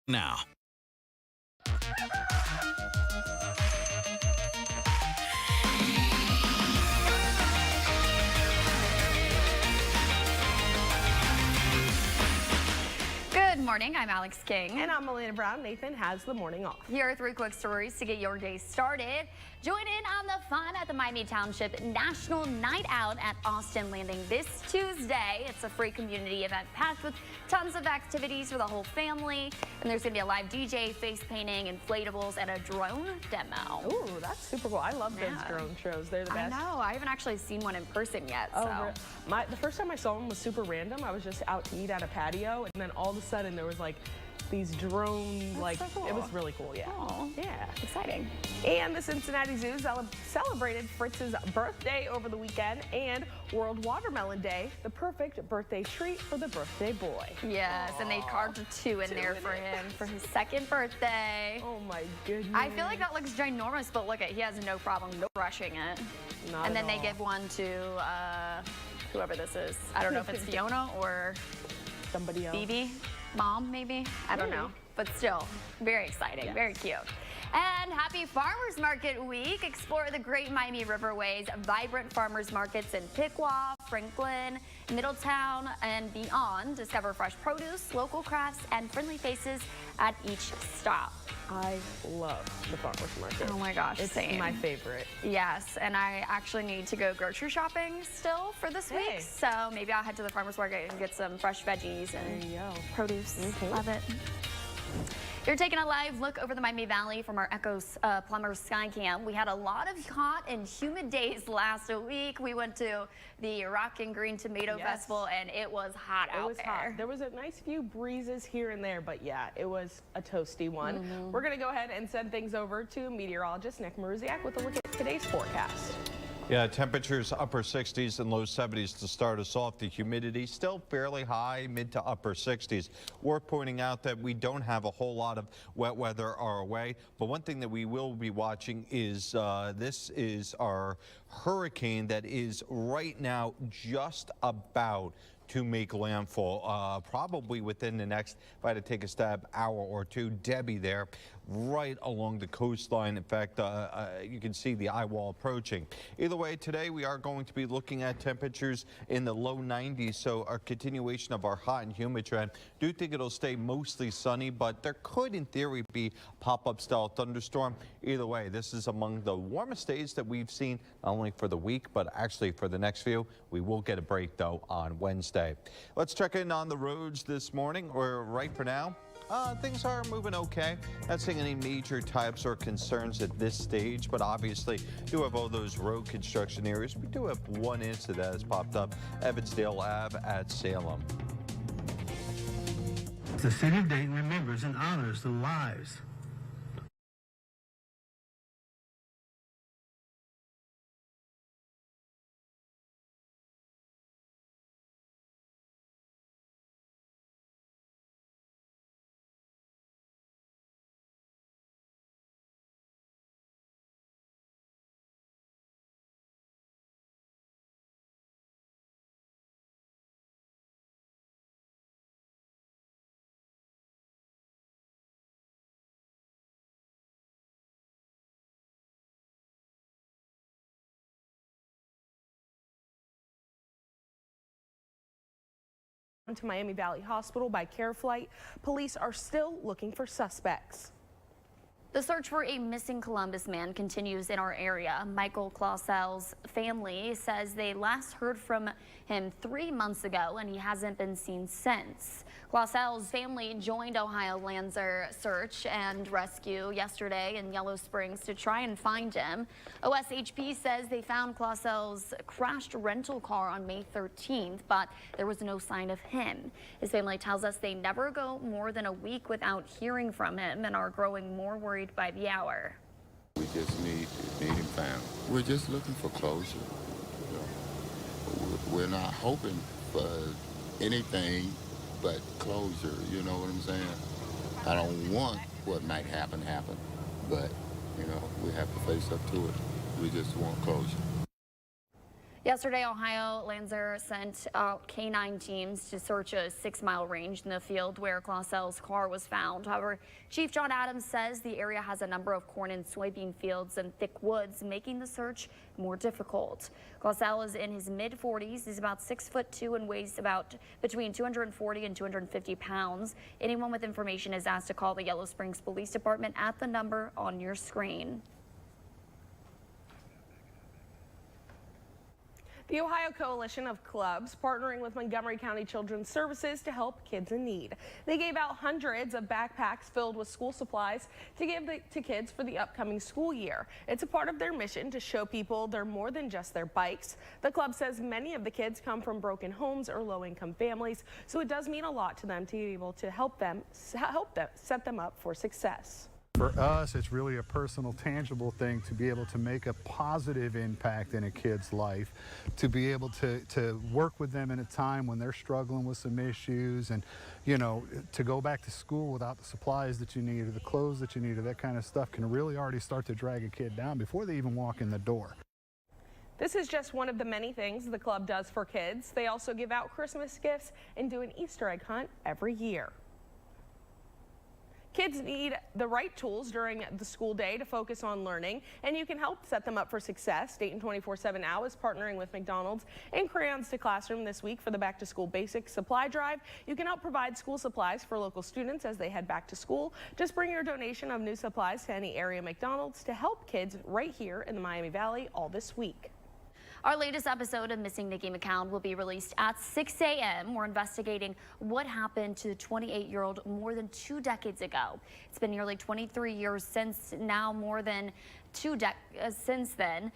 now. Good morning, I'm Alex King. And I'm Melina Brown. Nathan has the morning off. Here are 3 quick stories to get your day started. Join in on the fun at the Miami Township National Night Out at Austin Landing this Tuesday. It's a free community event packed with tons of activities for the whole family. And there's going to be a live DJ, face painting, inflatables, and a drone demo. Ooh, that's super cool. I love those drone shows. They're the best. I know. I haven't actually seen one in person yet. Oh, so. The first time I saw one was super random. I was just out to eat at a patio, and then all of a sudden there was like these drones. So cool. It was really cool. Yeah. Oh, yeah. Exciting. And the Cincinnati Zoo celebrated Fritz's birthday over the weekend and World Watermelon Day, the perfect birthday treat for the birthday boy. Yes, and they carved 2 in there for him for his 2nd birthday. Oh my goodness. I feel like that looks ginormous, but look at, he has no problem rushing it. Not and then at they all. give one to whoever this is. I don't know if it's Fiona or Somebody else. Phoebe, mom maybe. I don't know, but still very exciting, Yes. very cute. And happy Farmers Market Week. Explore the great Miami Riverway's vibrant farmers markets in Piqua, Franklin, Middletown, and beyond. Discover fresh produce, local crafts, and friendly faces at each stop. I love the farmers market. Oh my gosh, it's same. my favorite. Yes, and I actually need to go grocery shopping still for this week, so maybe I'll head to the farmers market and get some fresh veggies and There you go. produce. Love it. You're taking a live look over the Miami Valley from our Echo Plumber Sky Cam. We had a lot of hot and humid days last week. We went to the Rock and Green Tomato Festival, and it was hot out there. Hot. There was a nice few breezes here and there, but yeah, it was a toasty one. We're going to go ahead and send things over to meteorologist Nick Maruziak with a look at today's forecast. Yeah, temperatures upper 60s and low 70s to start us off. The humidity still fairly high, mid to upper 60s. Worth pointing out that we don't have a whole lot of wet weather our way, but one thing that we will be watching is this is our hurricane that is right now just about to make landfall, probably within the next, if I had to take a stab, hour or two. Debbie there, right along the coastline. In fact, you can see the eye wall approaching. Either way, today we are going to be looking at temperatures in the low 90s, so a continuation of our hot and humid trend. Do think it'll stay mostly sunny, but there could, in theory, be pop-up style thunderstorm. Either way, this is among the warmest days that we've seen, not only for the week, but actually for the next few. We will get a break, though, on Wednesday. Let's check in on the roads this morning, or right for now. Things are moving okay. Not seeing any major types or concerns at this stage, but obviously do have all those road construction areas. We do have one incident that has popped up, Evansdale Ave at Salem. The city of Dayton remembers and honors the lives To Miami Valley Hospital by Care Flight. Police are still looking for suspects. The search for a missing Columbus man continues in our area. Michael Clausel's family says they last heard from him 3 months ago, and he hasn't been seen since. Clausel's family joined Ohio Lancer Search and Rescue yesterday in Yellow Springs to try and find him. OSHP says they found Clausel's crashed rental car on May 13th, but there was no sign of him. His family tells us they never go more than a week without hearing from him and are growing more worried by the hour. We just need him found. We're just looking for closure. We're not hoping for anything but closure, you know what I'm saying? I don't want what might happen, but, you know, we have to face up to it. We just want closure. Yesterday, Ohio Lanzer sent out K-9 teams to search a 6-mile range in the field where Clausel's car was found. However, Chief John Adams says the area has a number of corn and soybean fields and thick woods, making the search more difficult. Clausel is in his mid-40s. He's about 6'2" and weighs about between 240 and 250 pounds. Anyone with information is asked to call the Yellow Springs Police Department at the number on your screen. The Ohio Coalition of Clubs partnering with Montgomery County Children's Services to help kids in need. They gave out hundreds of backpacks filled with school supplies to give to kids for the upcoming school year. It's a part of their mission to show people they're more than just their bikes. The club says many of the kids come from broken homes or low-income families, so it does mean a lot to them to be able to help them set them up for success. For us, it's really a personal, tangible thing to be able to make a positive impact in a kid's life, to be able to work with them in a time when they're struggling with some issues, and, you know, to go back to school without the supplies that you need or the clothes that you need or that kind of stuff can really already start to drag a kid down before they even walk in the door. This is just one of the many things the club does for kids. They also give out Christmas gifts and do an Easter egg hunt every year. Kids need the right tools during the school day to focus on learning, and you can help set them up for success. Dayton 24/7 Now is partnering with McDonald's and Crayons to Classroom this week for the Back to School Basic Supply Drive. You can help provide school supplies for local students as they head back to school. Just bring your donation of new supplies to any area McDonald's to help kids right here in the Miami Valley all this week. Our latest episode of Missing Nikki McCown will be released at 6 a.m. We're investigating what happened to the 28-year-old more than 2 decades ago. It's been nearly 23 years since now, more than since then.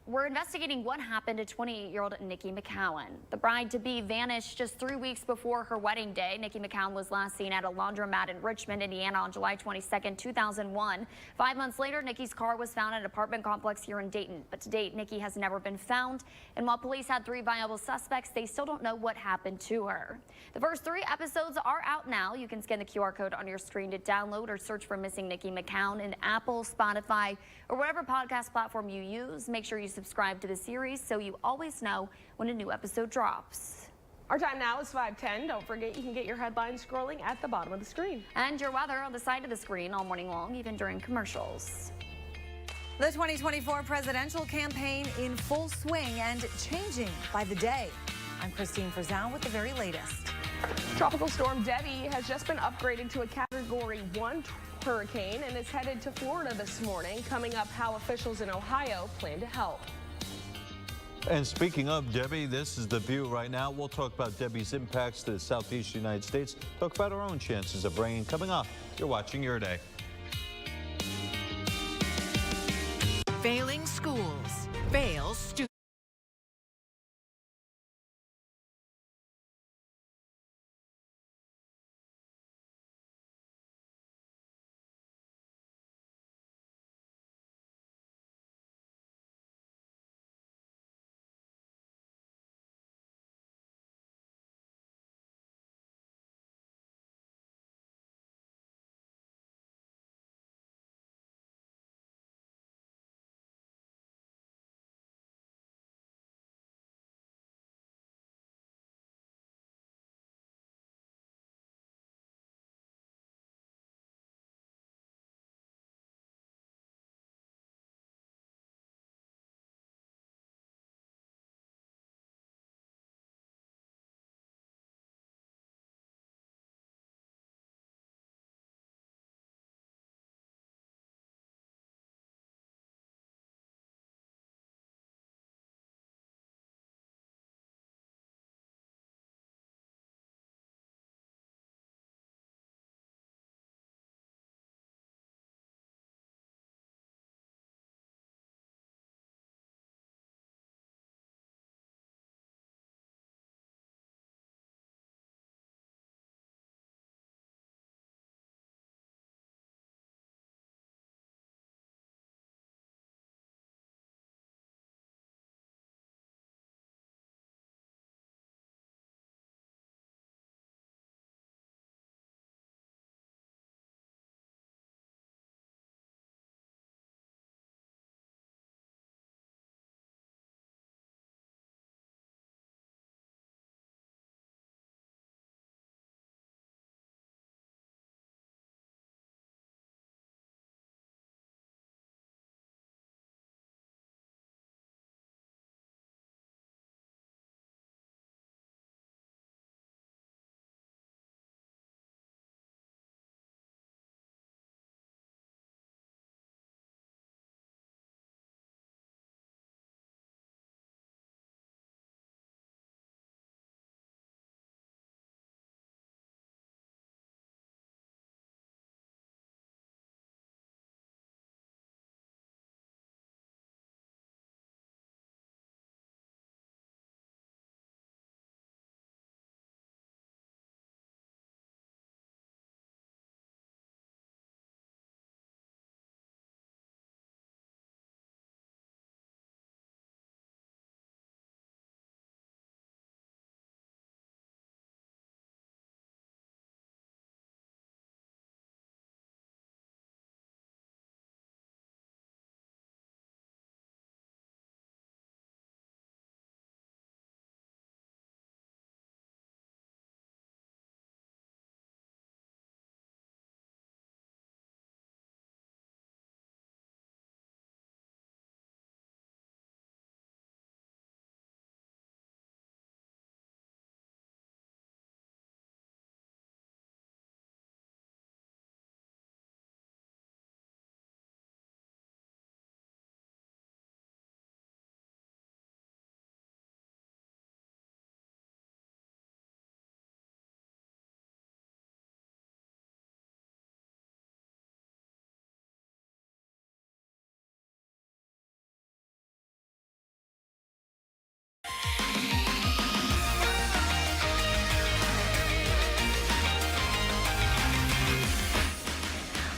We're investigating what happened to 28-year-old Nikki McCown. The bride-to-be vanished just 3 weeks before her wedding day. Nikki McCown was last seen at a laundromat in Richmond, Indiana on July 22nd, 2001. 5 months later, Nikki's car was found at an apartment complex here in Dayton. But to date, Nikki has never been found. And while police had 3 viable suspects, they still don't know what happened to her. The first 3 episodes are out now. You can scan the QR code on your screen to download or search for Missing Nikki McCown in Apple, Spotify, or whatever podcast platform you use. Make sure you subscribe to the series so you always know when a new episode drops. Our time now is 5:10. Don't forget you can get your headlines scrolling at the bottom of the screen. And your weather on the side of the screen all morning long, even during commercials. The 2024 presidential campaign in full swing and changing by the day. I'm Christine Frizzell with the very latest. Tropical storm Debbie has just been upgraded to a Category 1 hurricane and is headed to Florida this morning. Coming up, how officials in Ohio plan to help. And speaking of Debbie, this is The View right now. We'll talk about Debbie's impacts to the southeast United States, talk about our own chances of rain coming up. You're watching Your Day. Failing schools, fails students.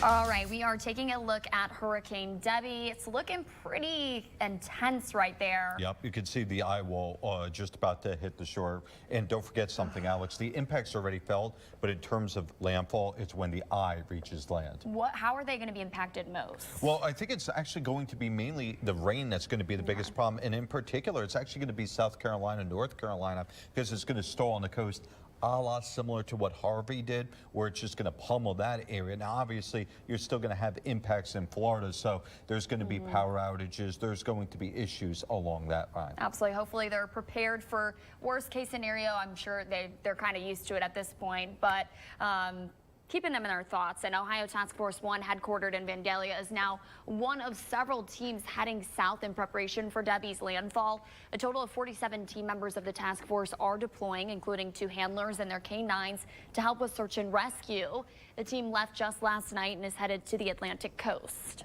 All right, we are taking a look at Hurricane Debbie. It's looking pretty intense right there. Yep, you can see the eye wall just about to hit the shore. And don't forget something, Alex, the impact's already felt, but in terms of landfall, it's when the eye reaches land. How are they going to be impacted most? Well, I think it's actually going to be mainly the rain that's going to be the biggest problem. And in particular, it's actually going to be South Carolina, North Carolina, because it's going to stall on the coast. A lot similar to what Harvey did, where it's just going to pummel that area. Now, obviously, you're still going to have impacts in Florida, so there's going to be power outages. There's going to be issues along that line. Absolutely. Hopefully, they're prepared for worst case scenario. I'm sure they're kind of used to it at this point, but keeping them in their thoughts. And Ohio Task Force 1, headquartered in Vandalia, is now one of several teams heading south in preparation for Debbie's landfall. A total of 47 team members of the task force are deploying, including 2 handlers and their canines, to help with search and rescue. The team left just last night and is headed to the Atlantic coast.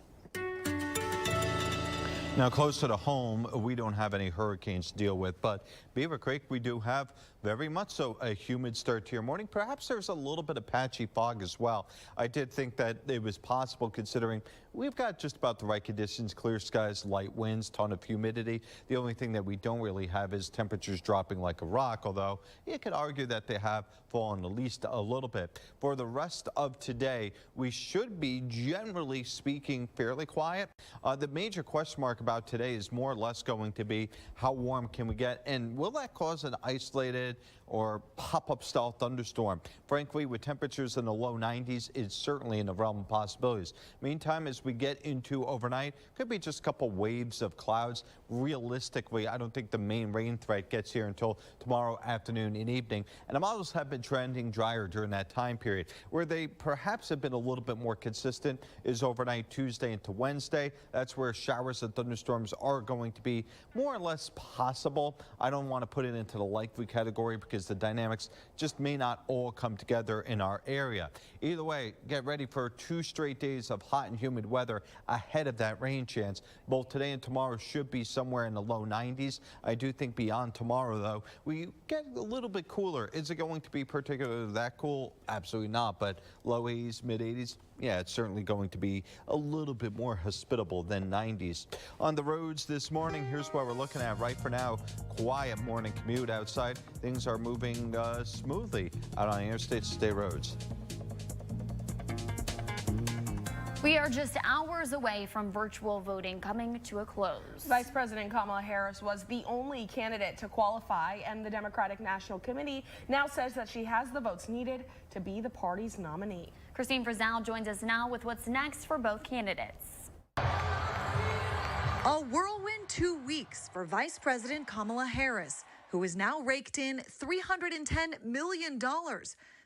Now, closer to home, we don't have any hurricanes to deal with, but Beaver Creek, we do have very much so a humid start to your morning. Perhaps there's a little bit of patchy fog as well. I did think that it was possible, considering we've got just about the right conditions: clear skies, light winds, ton of humidity. The only thing that we don't really have is temperatures dropping like a rock, although you could argue that they have fallen at least a little bit. For the rest of today, we should be, generally speaking, fairly quiet. The major question mark about today is more or less going to be how warm can we get, and will that cause an isolated or pop-up style thunderstorm? Frankly, with temperatures in the low 90s, it's certainly in the realm of possibilities. Meantime, as we get into overnight, could be just a couple waves of clouds. Realistically, I don't think the main rain threat gets here until tomorrow afternoon and evening. And the models have been trending drier during that time period. Where they perhaps have been a little bit more consistent is overnight Tuesday into Wednesday. That's where showers and thunderstorms are going to be more or less possible. I don't want to put it into the likely category because the dynamics just may not all come together in our area. Either way, get ready for 2 straight days of hot and humid weather ahead of that rain chance. Both today and tomorrow should be somewhere in the low 90s. I do think beyond tomorrow, though, we get a little bit cooler. Is it going to be particularly that cool? Absolutely not, but low 80s, mid 80s. Yeah, it's certainly going to be a little bit more hospitable than 90s. On the roads this morning, here's what we're looking at right for now. Quiet morning commute outside. Things are moving smoothly out on the interstate state roads. We are just hours away from virtual voting coming to a close. Vice President Kamala Harris was the only candidate to qualify, and the Democratic National Committee now says that she has the votes needed to be the party's nominee. Christine Frizzell joins us now with what's next for both candidates. A whirlwind 2 weeks for Vice President Kamala Harris, who has now raked in $310 million,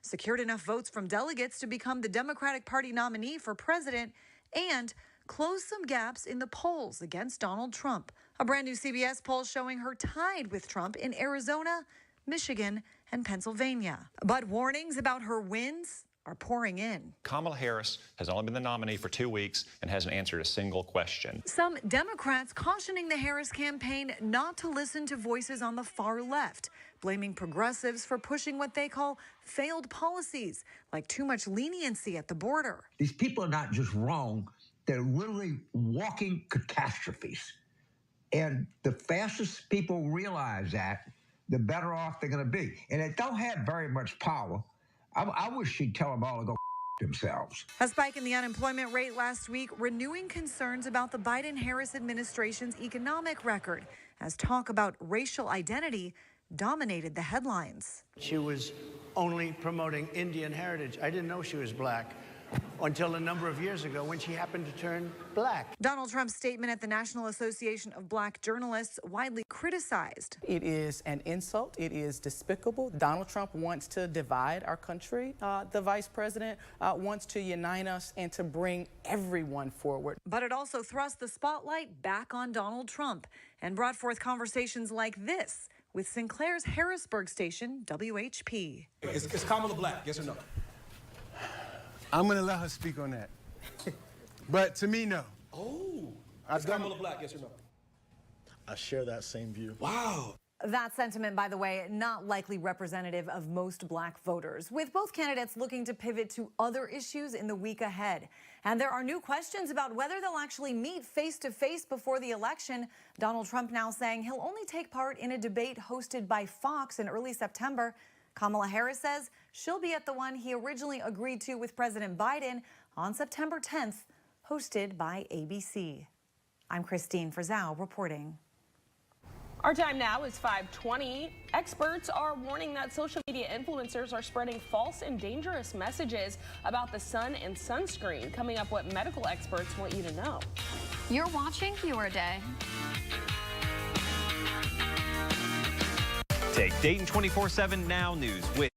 secured enough votes from delegates to become the Democratic Party nominee for president, and closed some gaps in the polls against Donald Trump. A brand new CBS poll showing her tied with Trump in Arizona, Michigan, and Pennsylvania. But warnings about her wins are pouring in. Kamala Harris has only been the nominee for 2 weeks and hasn't answered a single question. Some Democrats cautioning the Harris campaign not to listen to voices on the far left, blaming progressives for pushing what they call failed policies, like too much leniency at the border. These people are not just wrong, they're really walking catastrophes. And the fastest people realize that, the better off they're going to be. And they don't have very much power. I wish she'd tell them all to go themselves. A spike in the unemployment rate last week, renewing concerns about the Biden-Harris administration's economic record, as talk about racial identity dominated the headlines. She was only promoting Indian heritage. I didn't know she was black until a number of years ago when she happened to turn black. Donald Trump's statement at the National Association of Black Journalists widely criticized. It is an insult. It is despicable. Donald Trump wants to divide our country. The vice president wants to unite us and to bring everyone forward. But it also thrust the spotlight back on Donald Trump and brought forth conversations like this with Sinclair's Harrisburg station, WHP. Is Kamala black, yes or no? I'm going to let her speak on that. But to me, no. Oh. Is Kamala black, yes or no? I share that same view. Wow. That sentiment, by the way, not likely representative of most black voters, with both candidates looking to pivot to other issues in the week ahead. And there are new questions about whether they'll actually meet face-to-face before the election. Donald Trump now saying he'll only take part in a debate hosted by Fox in early September. Kamala Harris says she'll be at the one he originally agreed to with President Biden on September 10th, hosted by ABC. I'm Christine Frizzell reporting. Our time now is 5:20. Experts are warning that social media influencers are spreading false and dangerous messages about the sun and sunscreen. Coming up, what medical experts want you to know. You're watching Your Day. Take Dayton 24/7 Now News with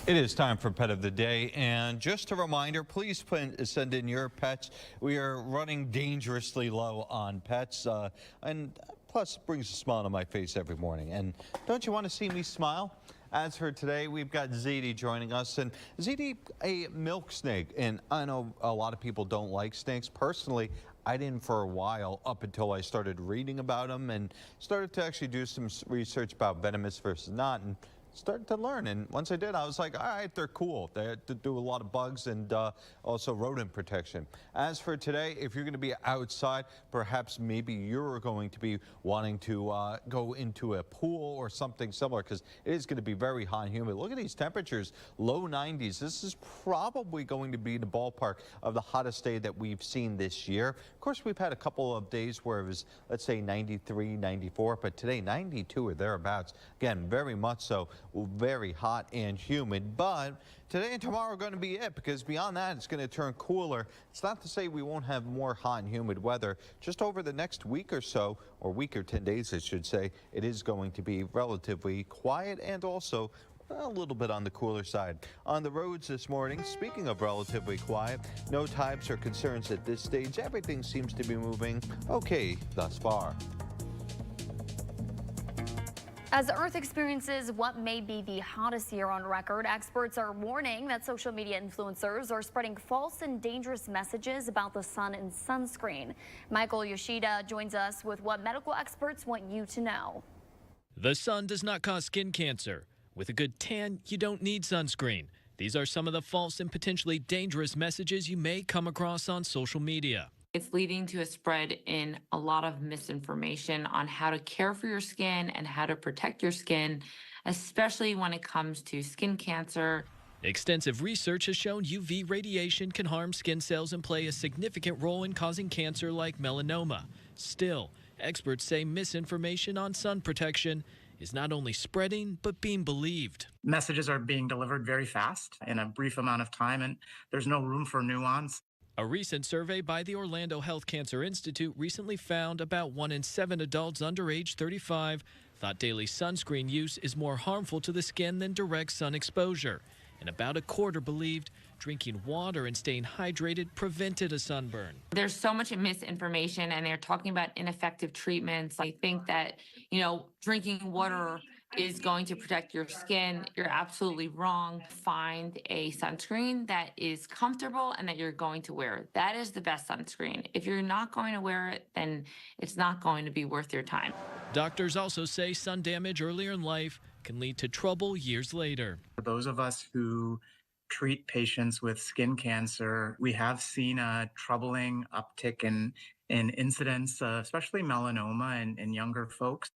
It is time for Pet of the Day, and just a reminder, please send in your pets. We are running dangerously low on pets, and plus it brings a smile on my face every morning. And don't you want to see me smile? As for today, we've got Ziti joining us, and Ziti, a milk snake, and I know a lot of people don't like snakes. Personally, I didn't for a while, up until I started reading about them and started to actually do some research about venomous versus not, and started to learn. And once I did, I was like, all right, they're cool. They do a lot of bugs and also rodent protection. As for today, if you're going to be outside, perhaps maybe you're going to be wanting to go into a pool or something similar, because it is going to be very hot and humid. Look at these temperatures, low 90s. This is probably going to be the ballpark of the hottest day that we've seen this year. Of course, we've had a couple of days where it was, let's say, 93, 94, but today 92 or thereabouts. Again, very much so. Very hot and humid, but today and tomorrow are going to be it, because beyond that it's going to turn cooler. It's not to say we won't have more hot and humid weather. Just over the next week or so, or week or 10 days I should say, it is going to be relatively quiet and also a little bit on the cooler side. On the roads this morning, speaking of relatively quiet, no types or concerns at this stage. Everything seems to be moving okay thus far. As Earth experiences what may be the hottest year on record, experts are warning that social media influencers are spreading false and dangerous messages about the sun and sunscreen. Michael Yoshida joins us with what medical experts want you to know. The sun does not cause skin cancer. With a good tan, you don't need sunscreen. These are some of the false and potentially dangerous messages you may come across on social media. It's leading to a spread in a lot of misinformation on how to care for your skin and how to protect your skin, especially when it comes to skin cancer. Extensive research has shown UV radiation can harm skin cells and play a significant role in causing cancer like melanoma. Still, experts say misinformation on sun protection is not only spreading, but being believed. Messages are being delivered very fast in a brief amount of time, and there's no room for nuance. A recent survey by the Orlando Health Cancer Institute recently found about 1 in 7 adults under age 35 thought daily sunscreen use is more harmful to the skin than direct sun exposure. And about a quarter believed drinking water and staying hydrated prevented a sunburn. There's so much misinformation, and they're talking about ineffective treatments. I think that, drinking water is going to protect your skin. You're absolutely wrong. Find a sunscreen that is comfortable and that you're going to wear. That is the best sunscreen. If you're not going to wear it, then it's not going to be worth your time. Doctors also say sun damage earlier in life can lead to trouble years later. For those of us who treat patients with skin cancer, we have seen a troubling uptick in incidence, especially melanoma in younger folks.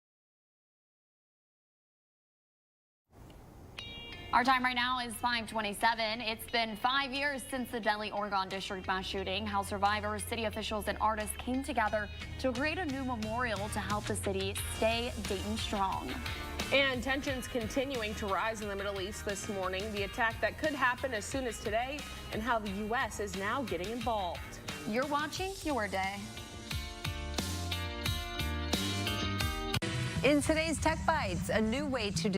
Our time right now is 5:27. It's been 5 years since the Delhi, Oregon district mass shooting. How survivors, city officials, and artists came together to create a new memorial to help the city stay Dayton strong. And tensions continuing to rise in the Middle East this morning. The attack that could happen as soon as today, and how the U.S. is now getting involved. You're watching Your Day. In today's Tech Bites, a new way to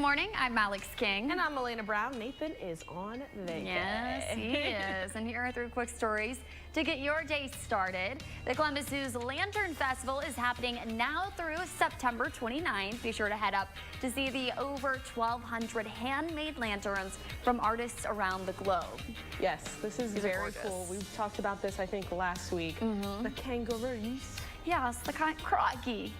morning, I'm Alex King. And I'm Elena Brown. Nathan is on vacay. Yes, he is. And here are 3 quick stories to get your day started. The Columbus Zoo's Lantern Festival is happening now through September 29th. Be sure to head up to see the over 1,200 handmade lanterns from artists around the globe. Yes, this is These are very gorgeous. cool. We talked about this, I think, last week. The kangaroos. Yes, the kind crocky.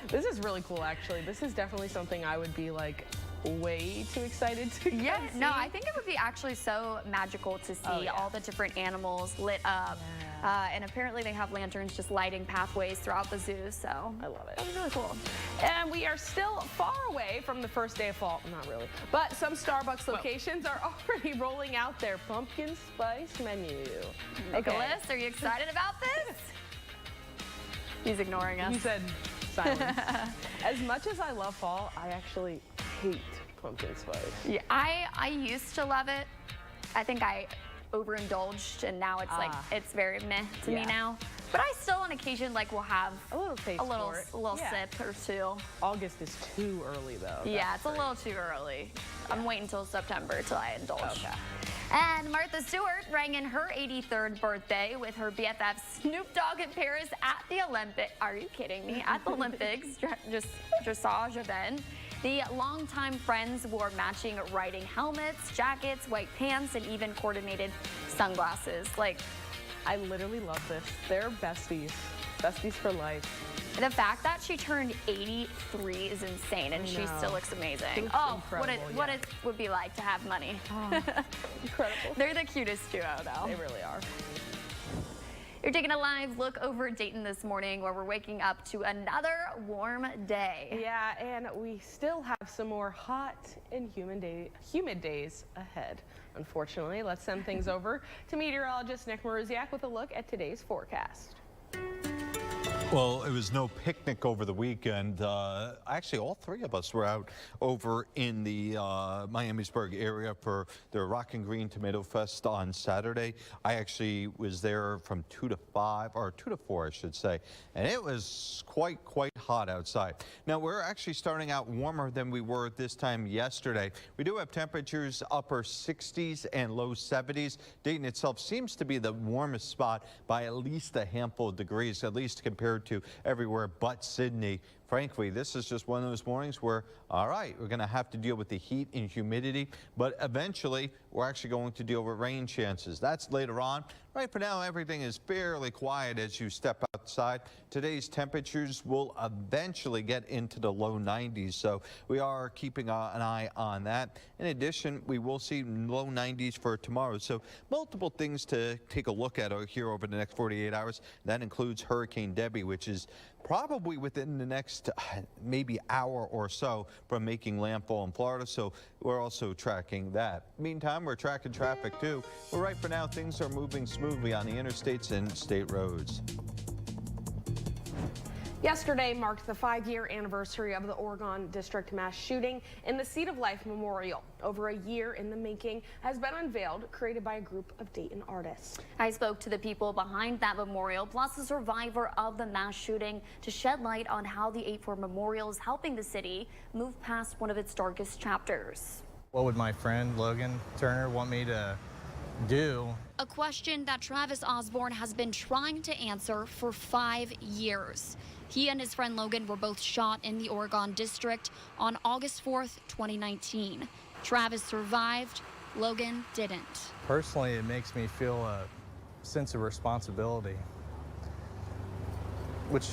This is really cool, actually. This is definitely something I would be like way too excited to go see. No, I think it would be actually so magical to see all the different animals lit up. And apparently they have lanterns just lighting pathways throughout the zoo, so I love it. That was really cool. And we are still far away from the first day of fall. Not really. But some Starbucks locations are already rolling out their pumpkin spice menu. Nicholas, are you excited about this? He's ignoring us. He said silence. As much as I love fall, I actually hate pumpkin spice. Yeah, I used to love it. I think I overindulged, and now it's like it's very meh to me now. But I still, on occasion, like will have a little taste a little for it. sip or two. August is too early though. Yeah, it's a little too early. I'm waiting until September till I indulge. Okay. And Martha Stewart rang in her 83rd birthday with her BFF Snoop Dogg in Paris at the Olympics. Are you kidding me? At the Olympics, just dressage event. The longtime friends wore matching riding helmets, jackets, white pants, and even coordinated sunglasses. Like, I literally love this. They're besties. Besties for life. The fact that she turned 83 is insane, and she still looks amazing. What it would be like to have money. Incredible. They're the cutest duo, though. They really are. You're taking a live look over Dayton this morning, where we're waking up to another warm day. Yeah, and we still have some more hot and humid days ahead. Unfortunately, let's send things over to meteorologist Nick Maruziak with a look at today's forecast. Well, it was no picnic over the weekend. Actually, all 3 of us were out over in the Miamisburg area for the Rock and Greene Tomato Fest on Saturday. I actually was there from 2 to 5, or 2 to 4, I should say, and it was quite hot outside. Now, we're actually starting out warmer than we were this time yesterday. We do have temperatures upper 60s and low 70s. Dayton itself seems to be the warmest spot by at least a handful of degrees, at least compared to everywhere but Sydney. Frankly, this is just one of those mornings where, all right, we're going to have to deal with the heat and humidity, but eventually we're actually going to deal with rain chances. That's later on. Right for now, everything is fairly quiet as you step outside. Today's temperatures will eventually get into the low 90s, so we are keeping an eye on that. In addition, we will see low 90s for tomorrow, so multiple things to take a look at here over the next 48 hours. That includes Hurricane Debbie, which is probably within the next maybe hour or so from making landfall in Florida, so we're also tracking that. Meantime, we're tracking traffic too. But right for now, things are moving smoothly on the interstates and state roads. Yesterday marked the 5-year anniversary of the Oregon District mass shooting, and the Seed of Life Memorial, over a year in the making, has been unveiled, created by a group of Dayton artists. I spoke to the people behind that memorial, plus the survivor of the mass shooting, to shed light on how the 8-4 Memorial is helping the city move past one of its darkest chapters. What would my friend Logan Turner want me to do? A question that Travis Osborne has been trying to answer for 5 years. He and his friend Logan were both shot in the Oregon District on August 4th, 2019. Travis survived, Logan didn't. Personally, it makes me feel a sense of responsibility, which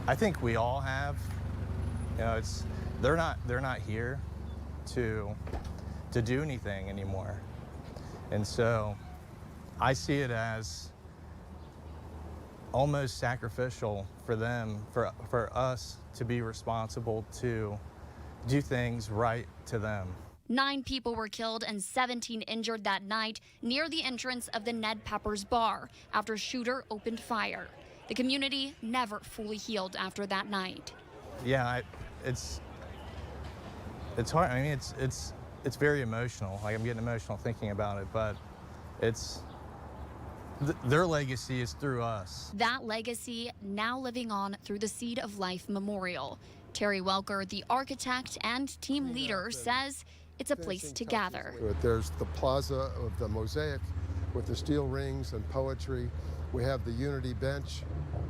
I think we all have. You know, they're not here to do anything anymore. And so I see it as almost sacrificial for them, for us to be responsible to do things right to them. 9 people were killed and 17 injured that night near the entrance of the Ned Pepper's bar after a shooter opened fire. The community never fully healed after that night. Yeah, it's hard. I mean, it's very emotional. Like, I'm getting emotional thinking about it, but their legacy is through us. That legacy now living on through the Seed of Life Memorial. Terry Welker, the architect and team leader, says it's a place to gather. There's the plaza of the mosaic with the steel rings and poetry. We have the Unity bench,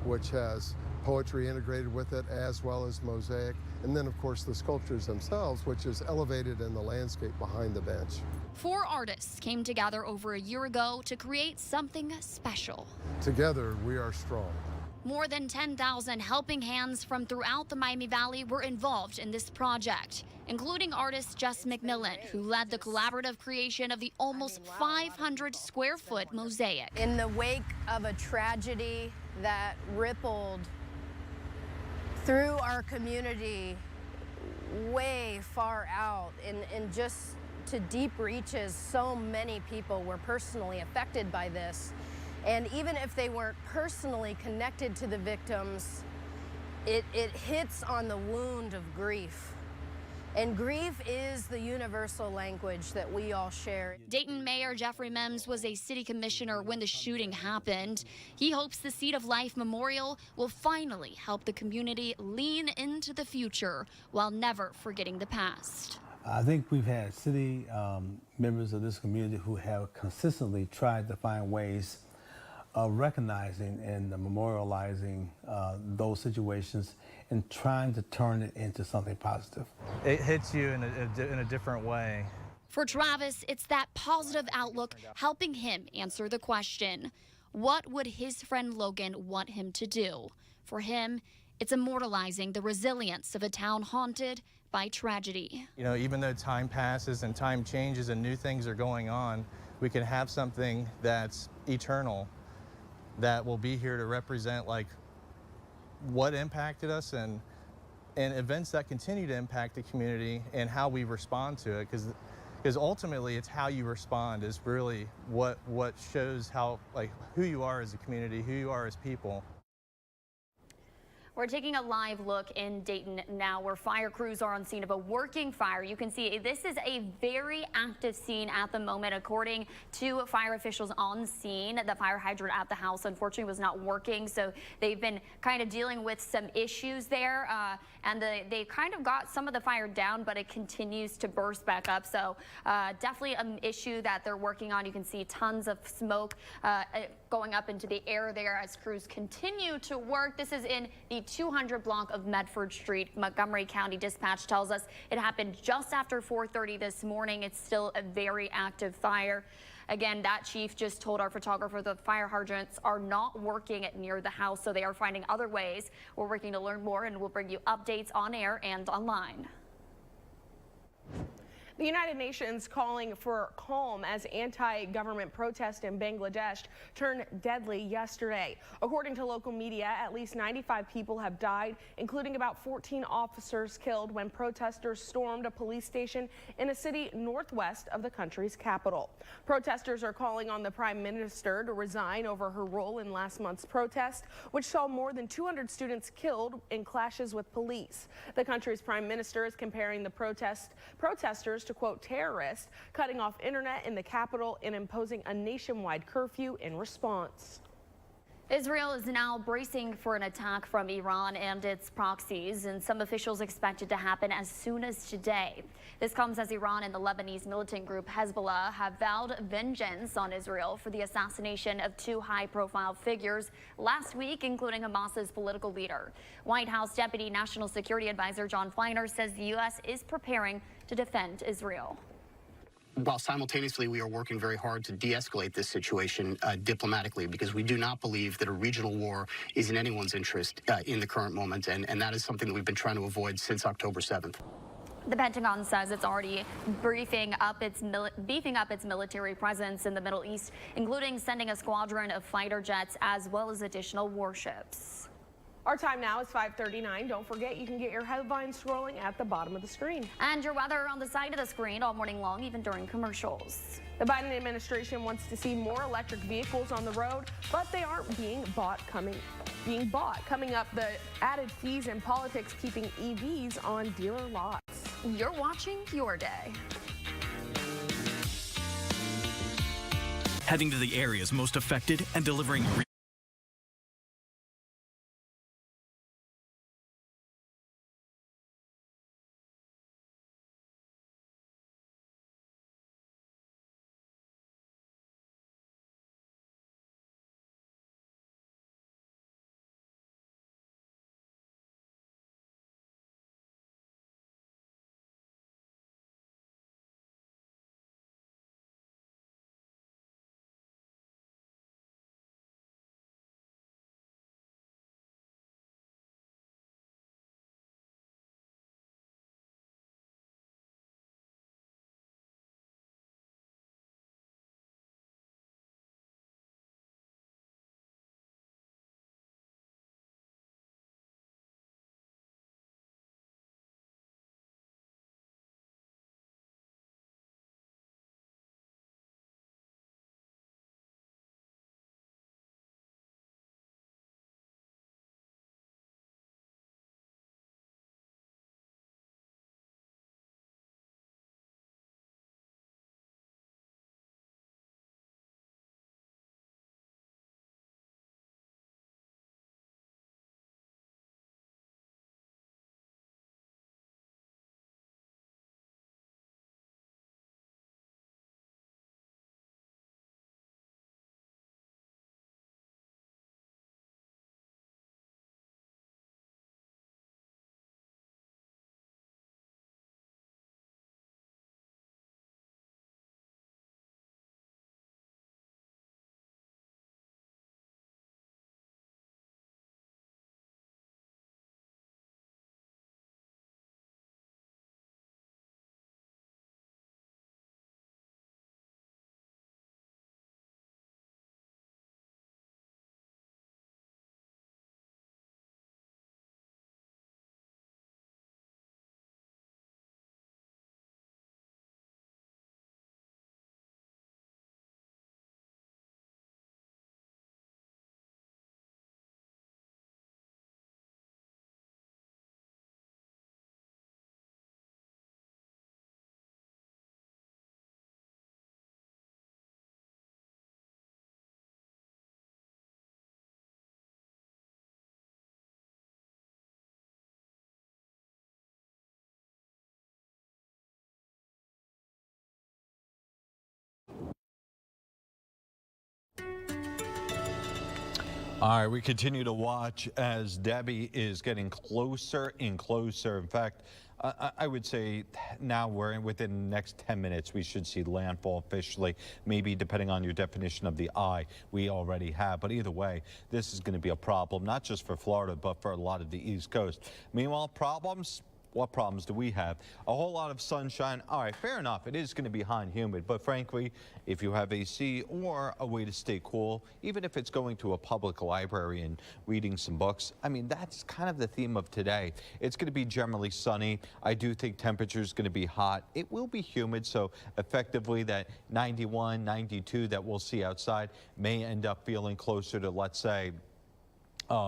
which has poetry integrated with it, as well as mosaic. And then, of course, the sculptures themselves, which is elevated in the landscape behind the bench. 4 artists came together over a year ago to create something special. Together, we are strong. More than 10,000 helping hands from throughout the Miami Valley were involved in this project, including artist Jess McMillan, who led the collaborative creation of the almost 500-square-foot mosaic. In the wake of a tragedy that rippled through our community way far out and just to deep reaches, so many people were personally affected by this. And even if they weren't personally connected to the victims, it hits on the wound of grief. And grief is the universal language that we all share. Dayton Mayor Jeffrey Mims was a city commissioner when the shooting happened. He hopes the Seed of Life Memorial will finally help the community lean into the future while never forgetting the past. I think we've had city members of this community who have consistently tried to find ways of recognizing and memorializing those situations and trying to turn it into something positive. It hits you in a different way. For Travis, it's that positive outlook helping him answer the question, what would his friend Logan want him to do? For him, it's immortalizing the resilience of a town haunted by tragedy. You know, even though time passes and time changes and new things are going on, we can have something that's eternal that will be here to represent like what impacted us and events that continue to impact the community and how we respond to it, because ultimately it's how you respond is really what shows how, like, who you are as a community, who you are as people. We're taking a live look in Dayton now, where fire crews are on scene of a working fire. You can see this is a very active scene at the moment. According to fire officials on scene, the fire hydrant at the house unfortunately was not working, so they've been kind of dealing with some issues there, and they kind of got some of the fire down, but it continues to burst back up. So definitely an issue that they're working on. You can see tons of smoke going up into the air there as crews continue to work. This is in the 200 block of Medford Street. Montgomery County Dispatch tells us it happened just after 4:30 this morning. It's still a very active fire. Again, that chief just told our photographer the fire hydrants are not working near the house, so they are finding other ways. We're working to learn more, and we'll bring you updates on air and online. The United Nations calling for calm as anti-government protests in Bangladesh turned deadly yesterday. According to local media, at least 95 people have died, including about 14 officers killed when protesters stormed a police station in a city northwest of the country's capital. Protesters are calling on the prime minister to resign over her role in last month's protest, which saw more than 200 students killed in clashes with police. The country's prime minister is comparing the protesters to, quote, terrorists, cutting off internet in the capital and imposing a nationwide curfew in response. Israel is now bracing for an attack from Iran and its proxies, and some officials expect it to happen as soon as today. This comes as Iran and the Lebanese militant group Hezbollah have vowed vengeance on Israel for the assassination of 2 high-profile figures last week, including Hamas's political leader. White House Deputy National Security Advisor John Feiner says the U.S. is preparing to defend Israel. While simultaneously we are working very hard to de-escalate this situation diplomatically, because we do not believe that a regional war is in anyone's interest in the current moment, and that is something that we've been trying to avoid since October 7th. The Pentagon says it's already beefing up its military presence in the Middle East, including sending a squadron of fighter jets as well as additional warships. Our time now is 5:39. Don't forget, you can get your headlines scrolling at the bottom of the screen. And your weather on the side of the screen all morning long, even during commercials. The Biden administration wants to see more electric vehicles on the road, but they aren't being bought. Coming up, the added fees and politics keeping EVs on dealer lots. You're watching Your Day. Heading to the areas most affected and delivering All right, we continue to watch as Debbie is getting closer and closer. In fact, I would say now we're within the next 10 minutes, we should see landfall officially. Maybe depending on your definition of the eye, we already have. But either way, this is going to be a problem, not just for Florida, but for a lot of the East Coast. Meanwhile, problems. What problems do we have? A whole lot of sunshine. All right, fair enough. It is going to be hot and humid, but frankly, if you have AC or a way to stay cool, even if it's going to a public library and reading some books, I mean, that's kind of the theme of today. It's going to be generally sunny. I do think temperature is going to be hot. It will be humid, so effectively that 91, 92 that we'll see outside may end up feeling closer to, let's say,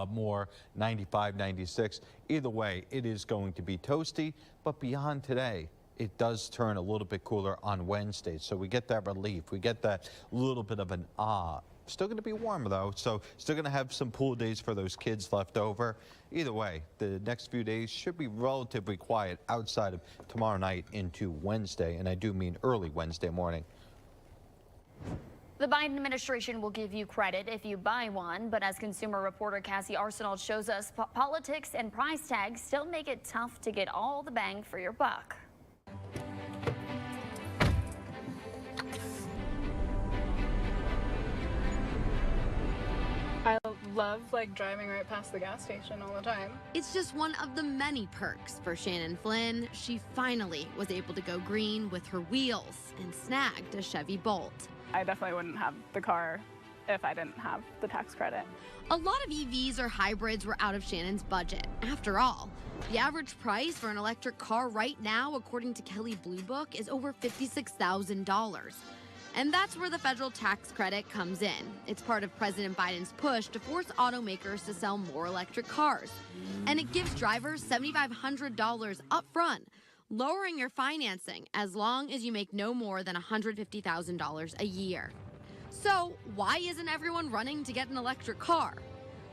more 95, 96. Either way, it is going to be toasty, but beyond today, it does turn a little bit cooler on Wednesday. So we get that relief. We get that little bit of an Still going to be warm, though, so still going to have some pool days for those kids left over. Either way, the next few days should be relatively quiet outside of tomorrow night into Wednesday, and I do mean early Wednesday morning. The Biden administration will give you credit if you buy one, but as consumer reporter Cassie Arsenault shows us, politics and price tags still make it tough to get all the bang for your buck. I love driving right past the gas station all the time. It's just one of the many perks for Shannon Flynn. She finally was able to go green with her wheels and snagged a Chevy Bolt. I definitely wouldn't have the car if I didn't have the tax credit. A lot of EVs or hybrids were out of Shannon's budget. After all, the average price for an electric car right now, according to Kelley Blue Book, is over $56,000. And that's where the federal tax credit comes in. It's part of President Biden's push to force automakers to sell more electric cars. And it gives drivers $7,500 up front, lowering your financing as long as you make no more than $150,000 a year. So why isn't everyone running to get an electric car?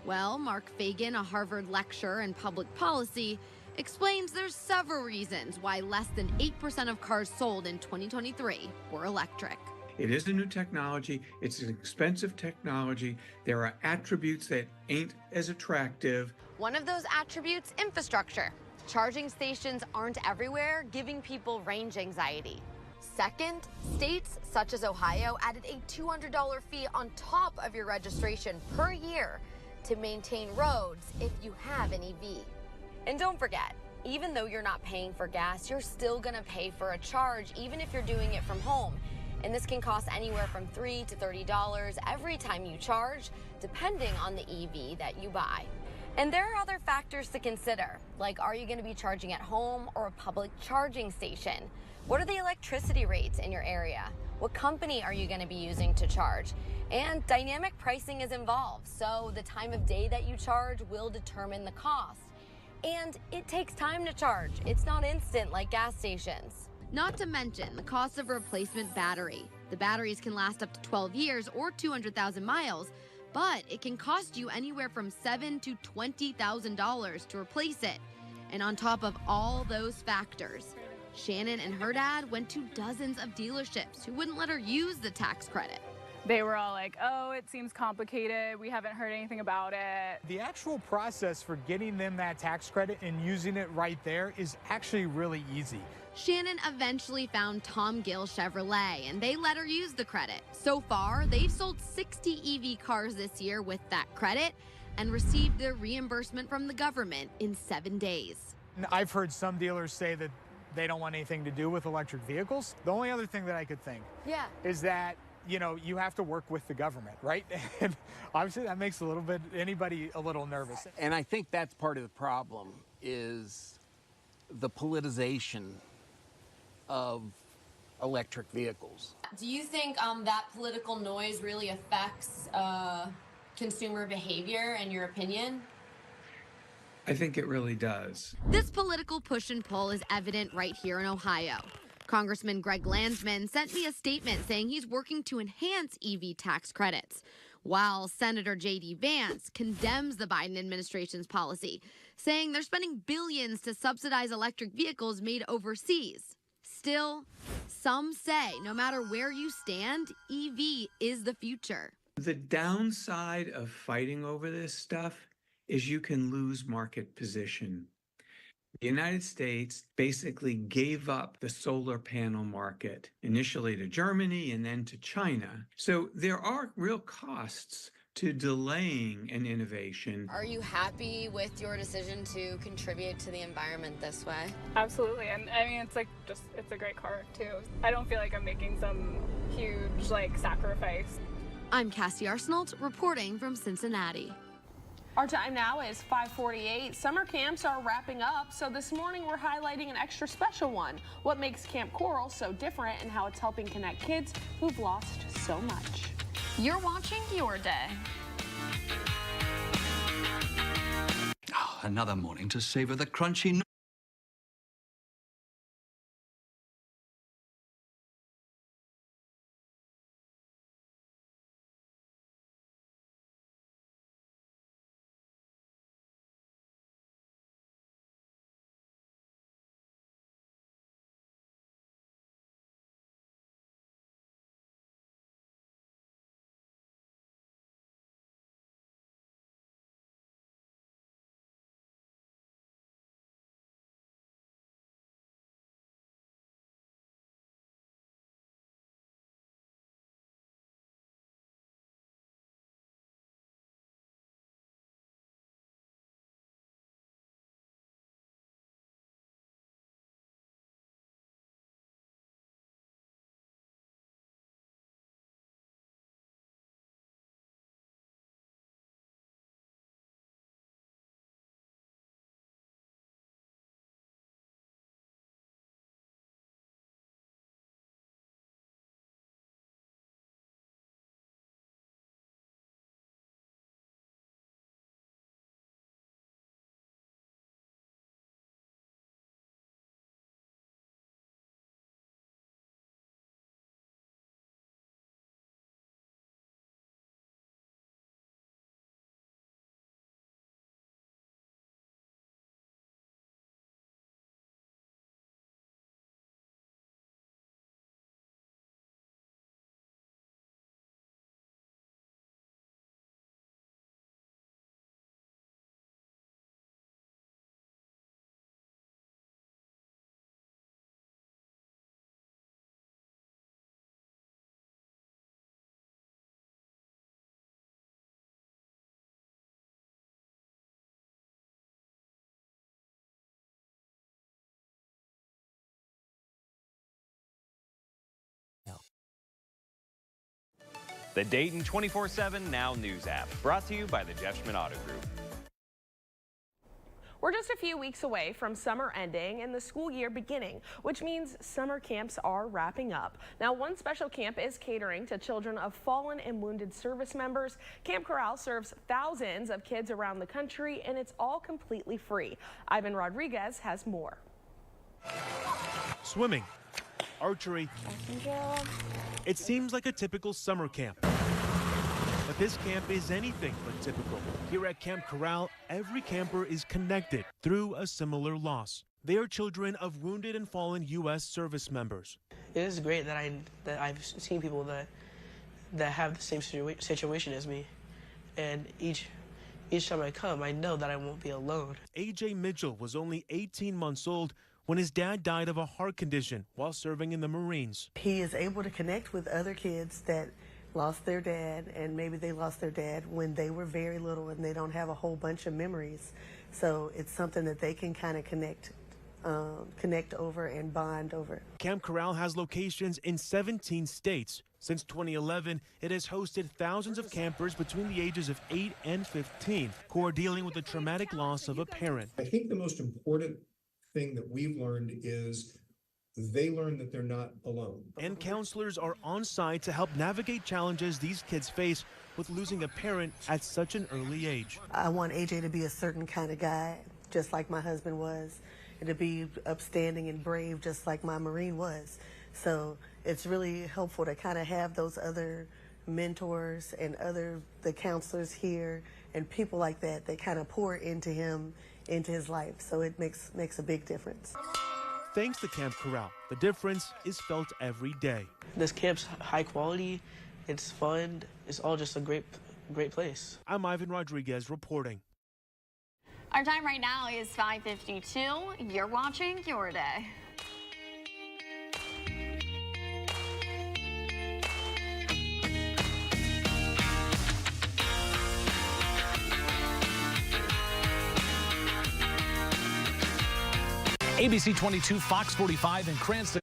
Well, Mark Fagan, a Harvard lecturer in public policy, explains there's several reasons why less than 8% of cars sold in 2023 were electric. It is a new technology. It's an expensive technology. There are attributes that ain't as attractive. One of those attributes, infrastructure. Charging stations aren't everywhere, giving people range anxiety. Second, states such as Ohio added a $200 fee on top of your registration per year to maintain roads if you have an EV. And don't forget, even though you're not paying for gas, you're still gonna pay for a charge, even if you're doing it from home. And this can cost anywhere from $3 to $30 every time you charge, depending on the EV that you buy. And there are other factors to consider, like are you going to be charging at home or a public charging station? What are the electricity rates in your area? What company are you going to be using to charge? And dynamic pricing is involved, so the time of day that you charge will determine the cost. And it takes time to charge. It's not instant like gas stations. Not to mention the cost of a replacement battery. The batteries can last up to 12 years or 200,000 miles, but it can cost you anywhere from $7,000 to $20,000 to replace it. And on top of all those factors, Shannon and her dad went to dozens of dealerships who wouldn't let her use the tax credit. They were all like, oh, it seems complicated. We haven't heard anything about it. The actual process for getting them that tax credit and using it right there is actually really easy. Shannon eventually found Tom Gill Chevrolet, and they let her use the credit. So far, they've sold 60 EV cars this year with that credit and received their reimbursement from the government in 7 days. I've heard some dealers say that they don't want anything to do with electric vehicles. The only other thing that I could think is that, you know, you have to work with the government, right? And obviously that makes anybody a little nervous. And I think that's part of the problem is the politicization of electric vehicles. Do you think that political noise really affects consumer behavior, in your opinion? I think it really does. This political push and pull is evident right here in Ohio. Congressman Greg Landsman sent me a statement saying he's working to enhance EV tax credits, while Senator J.D. Vance condemns the Biden administration's policy, saying they're spending billions to subsidize electric vehicles made overseas. Still, some say no matter where you stand, EV is the future. The downside of fighting over this stuff is you can lose market position. The United States basically gave up the solar panel market, initially to Germany and then to China. So there are real costs to delaying an innovation. Are you happy with your decision to contribute to the environment this way? Absolutely, and I mean, it's a great car too. I don't feel like I'm making some huge sacrifice. I'm Cassie Arsenault reporting from Cincinnati. Our time now is 5:48. Summer camps are wrapping up, so this morning we're highlighting an extra special one. What makes Camp Coral so different and how it's helping connect kids who've lost so much. You're watching Your Day. Another morning to savor the crunchy. The Dayton 24/7 Now News app, brought to you by the Jeff Schmidt Auto Group. We're just a few weeks away from summer ending and the school year beginning, which means summer camps are wrapping up. Now, one special camp is catering to children of fallen and wounded service members. Camp Corral serves thousands of kids around the country, and it's all completely free. Ivan Rodriguez has more. Swimming, archery. It seems like a typical summer camp. But this camp is anything but typical. Here at Camp Corral, every camper is connected through a similar loss. They are children of wounded and fallen U.S. service members. It is great that I've seen people that have the same situation as me, and each time I come, I know that I won't be alone. A.J. Mitchell was only 18 months old when his dad died of a heart condition while serving in the Marines. He is able to connect with other kids that lost their dad, and maybe they lost their dad when they were very little and they don't have a whole bunch of memories. So it's something that they can kind of connect over and bond over. Camp Corral has locations in 17 states. Since 2011, it has hosted thousands of campers between the ages of 8 and 15 who are dealing with the traumatic loss of a parent. I think the most important thing that we've learned is they learn that they're not alone. And counselors are on site to help navigate challenges these kids face with losing a parent at such an early age. I want AJ to be a certain kind of guy, just like my husband was, and to be upstanding and brave, just like my Marine was. So it's really helpful to kind of have those other mentors and the counselors here and people like that kind of pour into him, into his life. So it makes a big difference. Thanks to Camp Corral, the difference is felt every day. This camp's high quality, It's fun. It's all just a great place. I'm Ivan Rodriguez reporting. Our time right now is 5:52. You're watching Your Day. ABC 22, Fox 45 in Cranston.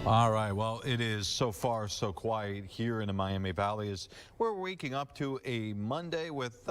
All right, well, it is so far so quiet here in the Miami Valley as we're waking up to a Monday with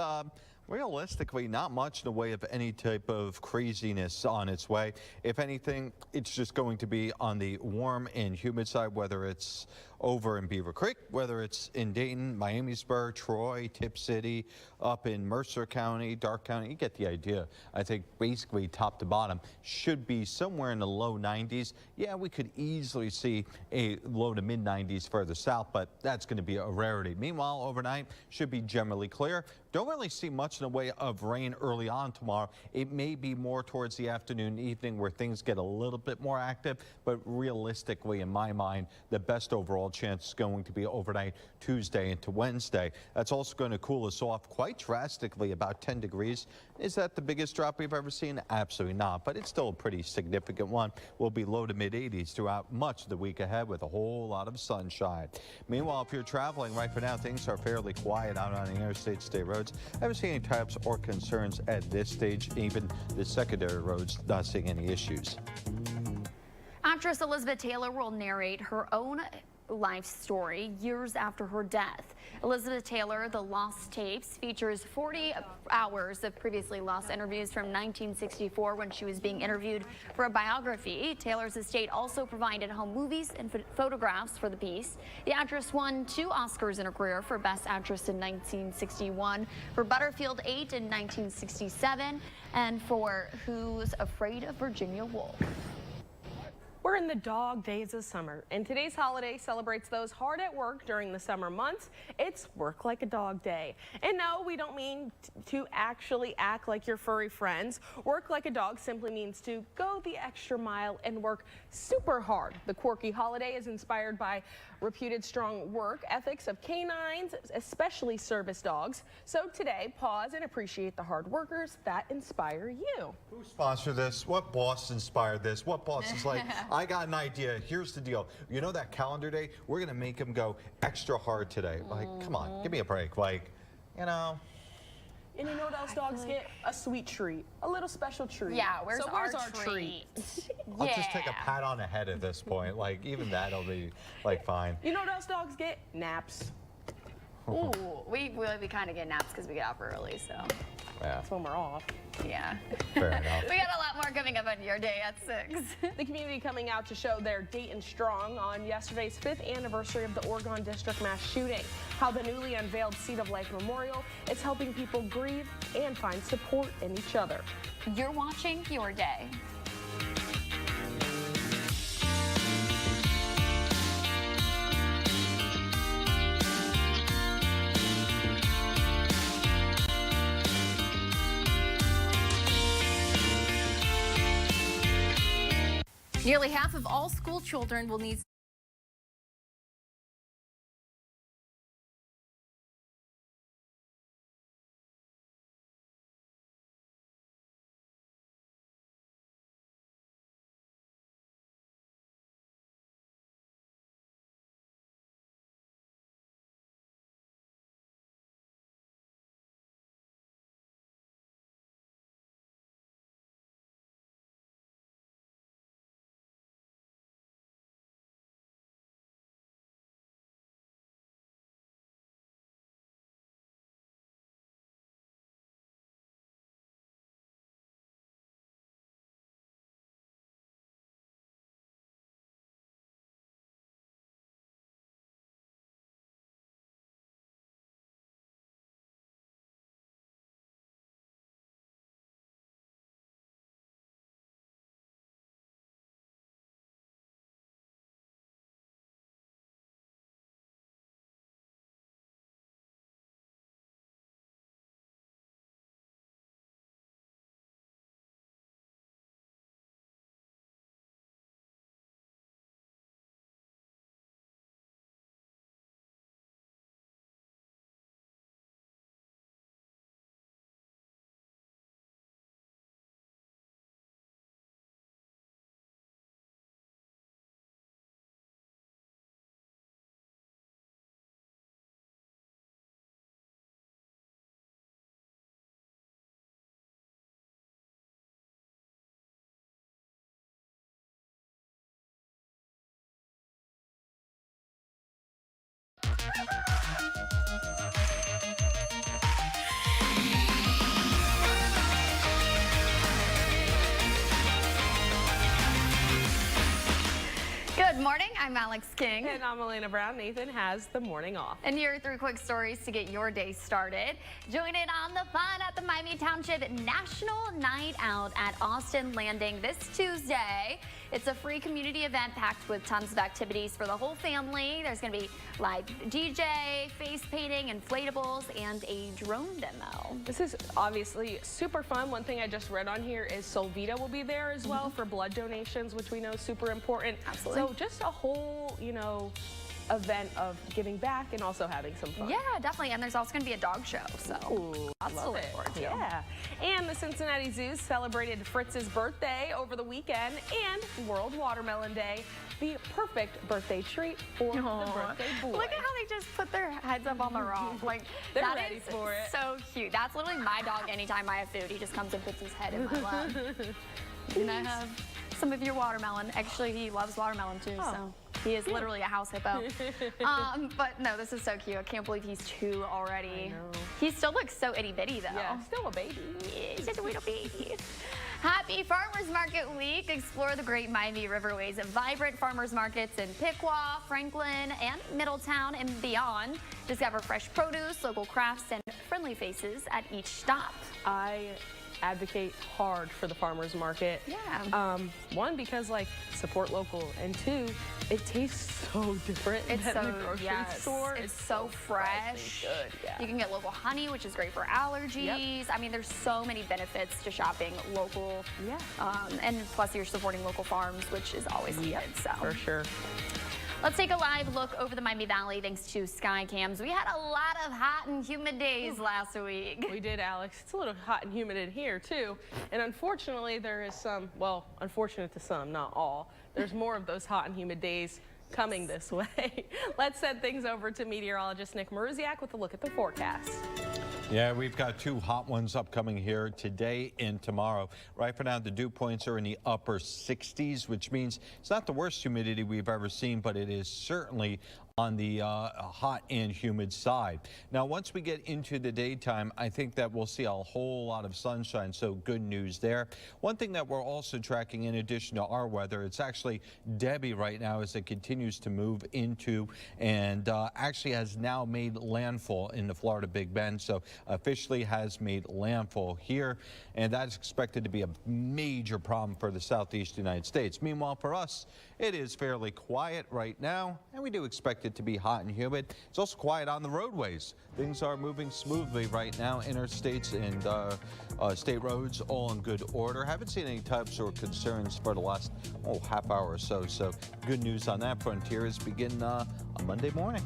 realistically not much in the way of any type of craziness on its way. If anything, it's just going to be on the warm and humid side, whether it's over in Beaver Creek, whether it's in Dayton, Miamisburg, Troy, Tip City, up in Mercer County, Darke County. You get the idea. I think basically top to bottom should be somewhere in the low 90s. Yeah, we could easily see a low to mid 90s further south, but that's going to be a rarity. Meanwhile, overnight should be generally clear. Don't really see much in the way of rain early on tomorrow. It may be more towards the afternoon, evening where things get a little bit more active, but realistically, in my mind, the best overall chance is going to be overnight Tuesday into Wednesday. That's also going to cool us off quite drastically, about 10 degrees. Is that the biggest drop we've ever seen? Absolutely not, but it's still a pretty significant one. We'll be low to mid 80s throughout much of the week ahead with a whole lot of sunshine. Meanwhile, if you're traveling right for now, things are fairly quiet out on the interstate state roads. I haven't seen any types or concerns at this stage. Even the secondary roads not seeing any issues. Actress Elizabeth Taylor will narrate her own life story years after her death. Elizabeth Taylor, The Lost Tapes, features 40 hours of previously lost interviews from 1964 when she was being interviewed for a biography. Taylor's estate also provided home movies and photographs for the piece. The actress won 2 Oscars in her career for Best Actress in 1961, for Butterfield 8 in 1967, and for Who's Afraid of Virginia Woolf. We're in the dog days of summer, and today's holiday celebrates those hard at work during the summer months. It's Work Like a Dog Day. And no, we don't mean to actually act like your furry friends. Work like a dog simply means to go the extra mile and work super hard. The quirky holiday is inspired by reputed strong work ethics of canines, especially service dogs. So today, pause and appreciate the hard workers that inspire you. Who sponsored this? What boss inspired this? What boss is like, I got an idea. Here's the deal. You know that calendar day? We're going to make them go extra hard today. Like, come on, give me a break. Like, you know. And you know what else dogs get? A sweet treat. A little special treat. Yeah, where's our treat? I'll just take a pat on the head at this point. Like, even that'll be, like, fine. You know what else dogs get? Naps. Ooh, we kind of get naps because we get off early, so. Yeah. That's when we're off. Yeah. Fair enough. We got a lot more coming up on your day at 6. The community coming out to show their Dayton strong on yesterday's 5th anniversary of the Oregon District mass shooting. How the newly unveiled Seat of Life Memorial is helping people grieve and find support in each other. You're watching Your Day. Nearly half of all school children will need Good morning, I'm Alex King. And I'm Elena Brown. Nathan has the morning off. And here are 3 quick stories to get your day started. Join in on the fun at the Miami Township National Night Out at Austin Landing this Tuesday. It's a free community event packed with tons of activities for the whole family. There's going to be live DJ, face painting, inflatables, and a drone demo. This is obviously super fun. One thing I just read on here is Solvita will be there as well for blood donations, which we know is super important. Absolutely. So just a whole, event of giving back and also having some fun. Yeah, definitely. And there's also going to be a dog show, so lots to look forward to. Yeah. And the Cincinnati Zoo celebrated Fritz's birthday over the weekend and World Watermelon Day. The perfect birthday treat for the birthday boy. Look at how they just put their heads up on the rock. Like, they're that ready is for it. So cute. That's literally my dog anytime I have food. He just comes and puts his head in my lap. And I have some of your watermelon. Actually, he loves watermelon too, so he is literally a house hippo. But no, this is so cute. I can't believe he's 2 already. I know. He still looks so itty bitty though. Yeah, still a baby. Yeah, he's just a little baby. Happy Farmers Market Week. Explore the great Miami Riverways of vibrant farmers markets in Piqua, Franklin, and Middletown and beyond. Discover fresh produce, local crafts, and friendly faces at each stop. I advocate hard for the farmers market. Yeah. One, because support local, and 2, it tastes so different than the grocery store. It's so fresh. Good. Yeah. You can get local honey, which is great for allergies. Yep. I mean, there's so many benefits to shopping local. Yeah. And plus you're supporting local farms, which is always needed. So for sure. Let's take a live look over the Miami Valley thanks to Sky Cams. We had a lot of hot and humid days last week. We did, Alex. It's a little hot and humid in here, too. And unfortunately, there is some, well, unfortunate to some, not all, there's more of those hot and humid days coming this way. Let's send things over to meteorologist Nick Maruziak with a look at the forecast. Yeah, we've got 2 hot ones upcoming here today and tomorrow. Right for now, the dew points are in the upper 60s, which means it's not the worst humidity we've ever seen, but it is certainly on the hot and humid side. Now, once we get into the daytime, I think that we'll see a whole lot of sunshine, so good news there. One thing that we're also tracking in addition to our weather, it's actually Debbie right now as it continues to move into and actually has now made landfall in the Florida Big Bend, so officially has made landfall here, and that's expected to be a major problem for the southeast United States. Meanwhile, for us, it is fairly quiet right now, and we do expect it to be hot and humid. It's also quiet on the roadways. Things are moving smoothly right now. Interstates and state roads all in good order. Haven't seen any types or concerns for the last half hour or so. So good news on that frontier is begin on Monday morning.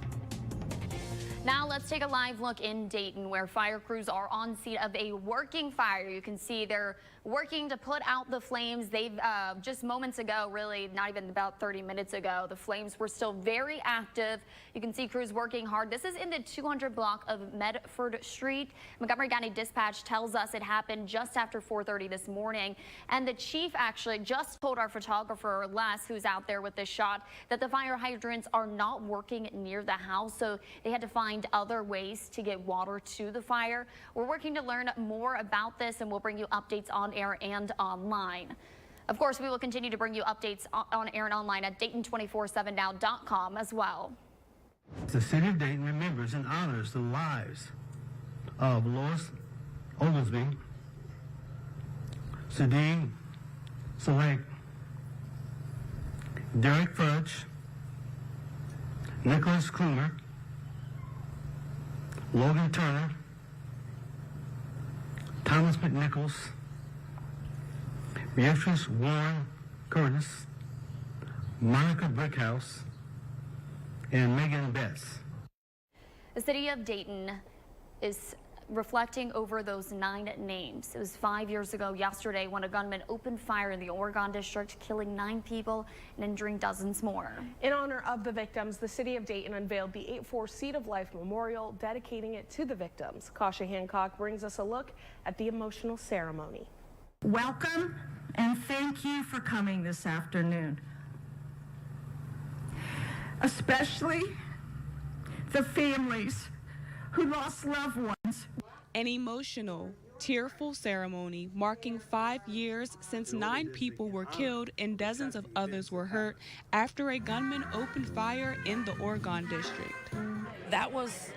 Now let's take a live look in Dayton, where fire crews are on scene of a working fire. You can see they're working to put out the flames. They've just moments ago, really not even about 30 minutes ago, the flames were still very active. You can see crews working hard. This is in the 200 block of Medford Street. Montgomery County Dispatch tells us it happened just after 4:30 this morning. And the chief actually just told our photographer, Les, who's out there with this shot, that the fire hydrants are not working near the house. So they had to find other ways to get water to the fire. We're working to learn more about this, and we'll bring you updates on air and online. Of course, we will continue to bring you updates on air and online at Dayton247now.com as well. The city of Dayton remembers and honors the lives of Lois Oglesby, Sadine Select, Derek Fudge, Nicholas Klumer, Logan Turner, Thomas McNichols, Beatrice Warren Curtis, Monica Brickhouse, and Megan Betts. The city of Dayton is reflecting over those 9 names. It was 5 years ago yesterday when a gunman opened fire in the Oregon district, killing 9 people and injuring dozens more. In honor of the victims, the city of Dayton unveiled the 8-4 Seat of Life Memorial, dedicating it to the victims. Kasha Hancock brings us a look at the emotional ceremony. Welcome and thank you for coming this afternoon. Especially the families who lost loved ones. An emotional, tearful ceremony marking 5 years since 9 people were killed and dozens of others were hurt after a gunman opened fire in the Oregon district. That was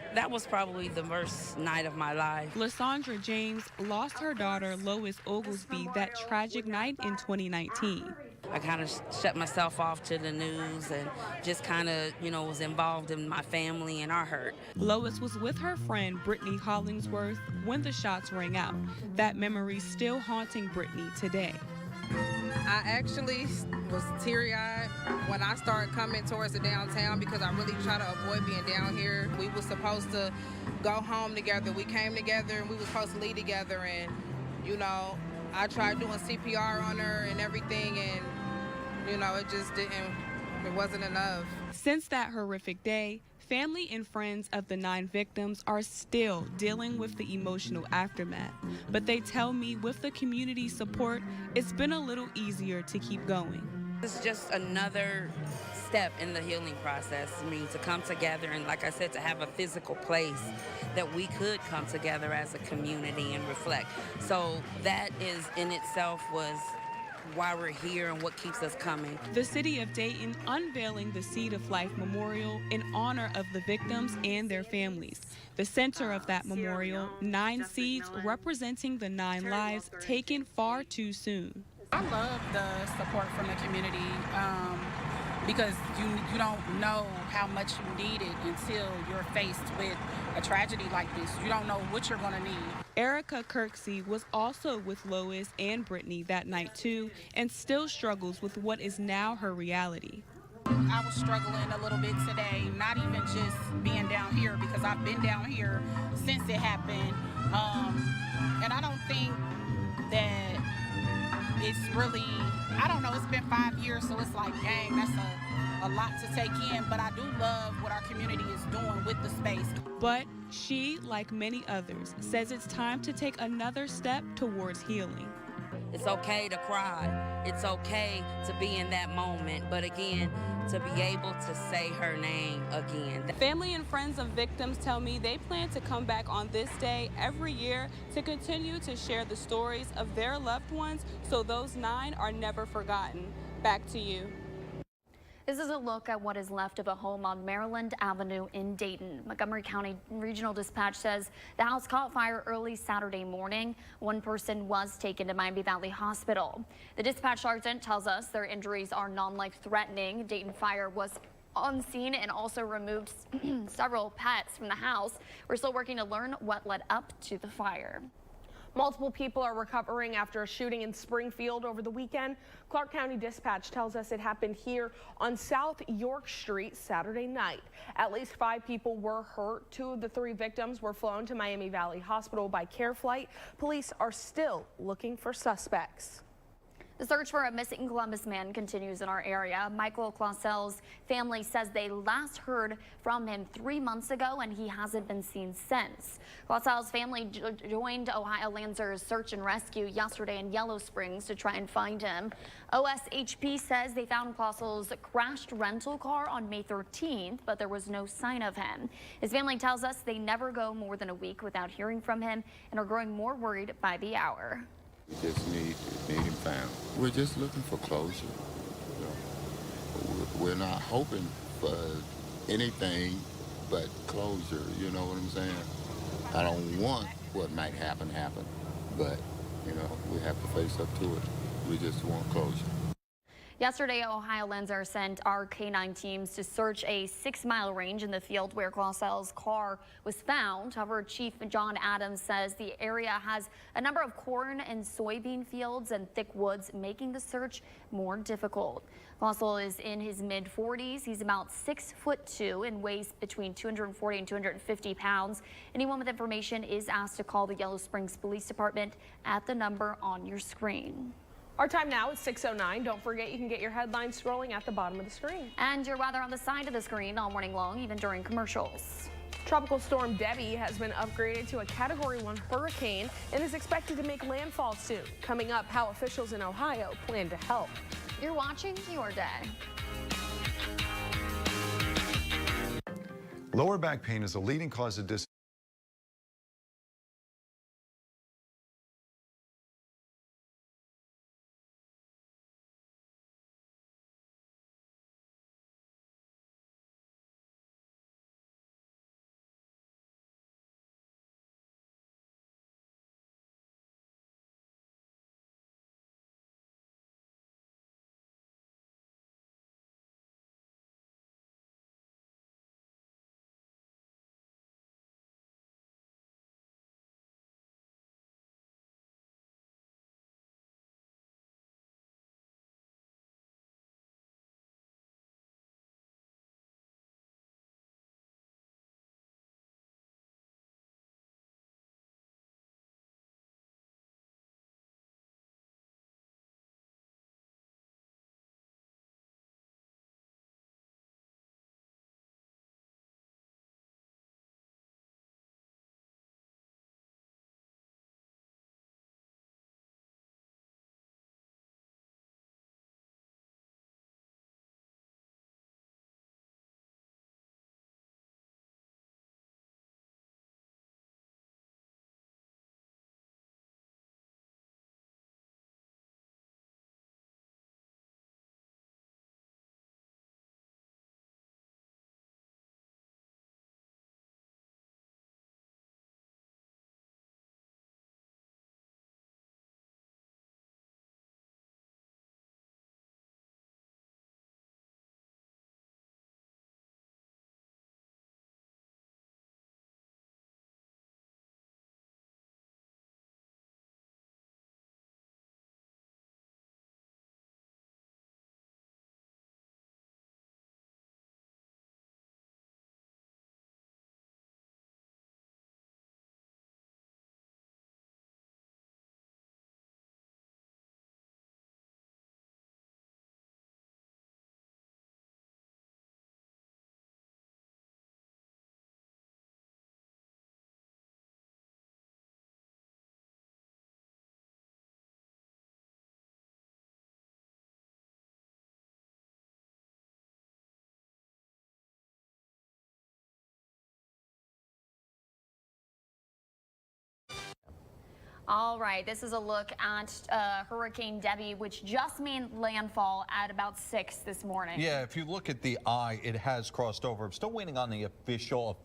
probably the worst night of my life. Lysandra James lost her daughter Lois Oglesby that tragic night in 2019. I kind of shut myself off to the news and just kind of, was involved in my family and our hurt. Lois was with her friend Brittany Hollingsworth when the shots rang out. That memory still haunting Brittany today. I actually was teary-eyed when I started coming towards the downtown because I really try to avoid being down here. We were supposed to go home together. We came together and we were supposed to leave together, and I tried doing CPR on her and everything, and it just it wasn't enough. Since that horrific day, family and friends of the 9 victims are still dealing with the emotional aftermath. But they tell me with the community support, it's been a little easier to keep going. It's just another step in the healing process. To come together and, like I said, to have a physical place that we could come together as a community and reflect. So that is in itself was why we're here and what keeps us coming. The city of Dayton unveiling the Seat of Life Memorial in honor of the victims and their families. The center of that memorial, 9 seeds representing the 9 lives taken far too soon. I love the support from the community because you don't know how much you need it until you're faced with a tragedy like this. You don't know what you're going to need. Erica Kirksey was also with Lois and Brittany that night too, and still struggles with what is now her reality. I was struggling a little bit today, not even just being down here, because I've been down here since it happened. And I don't think that it's really, I don't know, it's been 5 years, so it's like, dang, that's a lot to take in, but I do love what our community is doing with the space. But she, like many others, says it's time to take another step towards healing. It's okay to cry. It's okay to be in that moment. But again, to be able to say her name again. Family and friends of victims tell me they plan to come back on this day every year to continue to share the stories of their loved ones so those 9 are never forgotten. Back to you. This is a look at what is left of a home on Maryland Avenue in Dayton. Montgomery County Regional Dispatch says the house caught fire early Saturday morning. One person was taken to Miami Valley Hospital. The dispatch sergeant tells us their injuries are non-life threatening. Dayton Fire was on scene and also removed several pets from the house. We're still working to learn what led up to the fire. Multiple people are recovering after a shooting in Springfield over the weekend. Clark County Dispatch tells us it happened here on South York Street Saturday night. At least 5 people were hurt. 2 of the 3 victims were flown to Miami Valley Hospital by care flight. Police are still looking for suspects. The search for a missing Columbus man continues in our area. Michael Clausel's family says they last heard from him 3 months ago and he hasn't been seen since. Clausel's family joined Ohio Lancers search and rescue yesterday in Yellow Springs to try and find him. OSHP says they found Clausel's crashed rental car on May 13th, but there was no sign of him. His family tells us they never go more than a week without hearing from him and are growing more worried by the hour. We just need him found. We're just looking for closure. You know, we're not hoping for anything but closure, you know what I'm saying? I don't want what might happen, but, you know, we have to face up to it. We just want closure. Yesterday, Ohio Lancers sent our K-9 teams to search a 6-mile range in the field where Clausel's car was found. However, Chief John Adams says the area has a number of corn and soybean fields and thick woods, making the search more difficult. Clausel is in his mid-40s. He's about 6'2" and weighs between 240 and 250 pounds. Anyone with information is asked to call the Yellow Springs Police Department at the number on your screen. Our time now is 6:09. Don't forget you can get your headlines scrolling at the bottom of the screen. And your weather on the side of the screen all morning long, even during commercials. Tropical storm Debbie has been upgraded to a Category 1 hurricane and is expected to make landfall soon. Coming up, how officials in Ohio plan to help. You're watching Your Day. Lower back pain is a leading cause of disability. All right, this is a look at Hurricane Debbie, which just made landfall at about 6 this morning. Yeah, if you look at the eye, it has crossed over. I'm still waiting on the official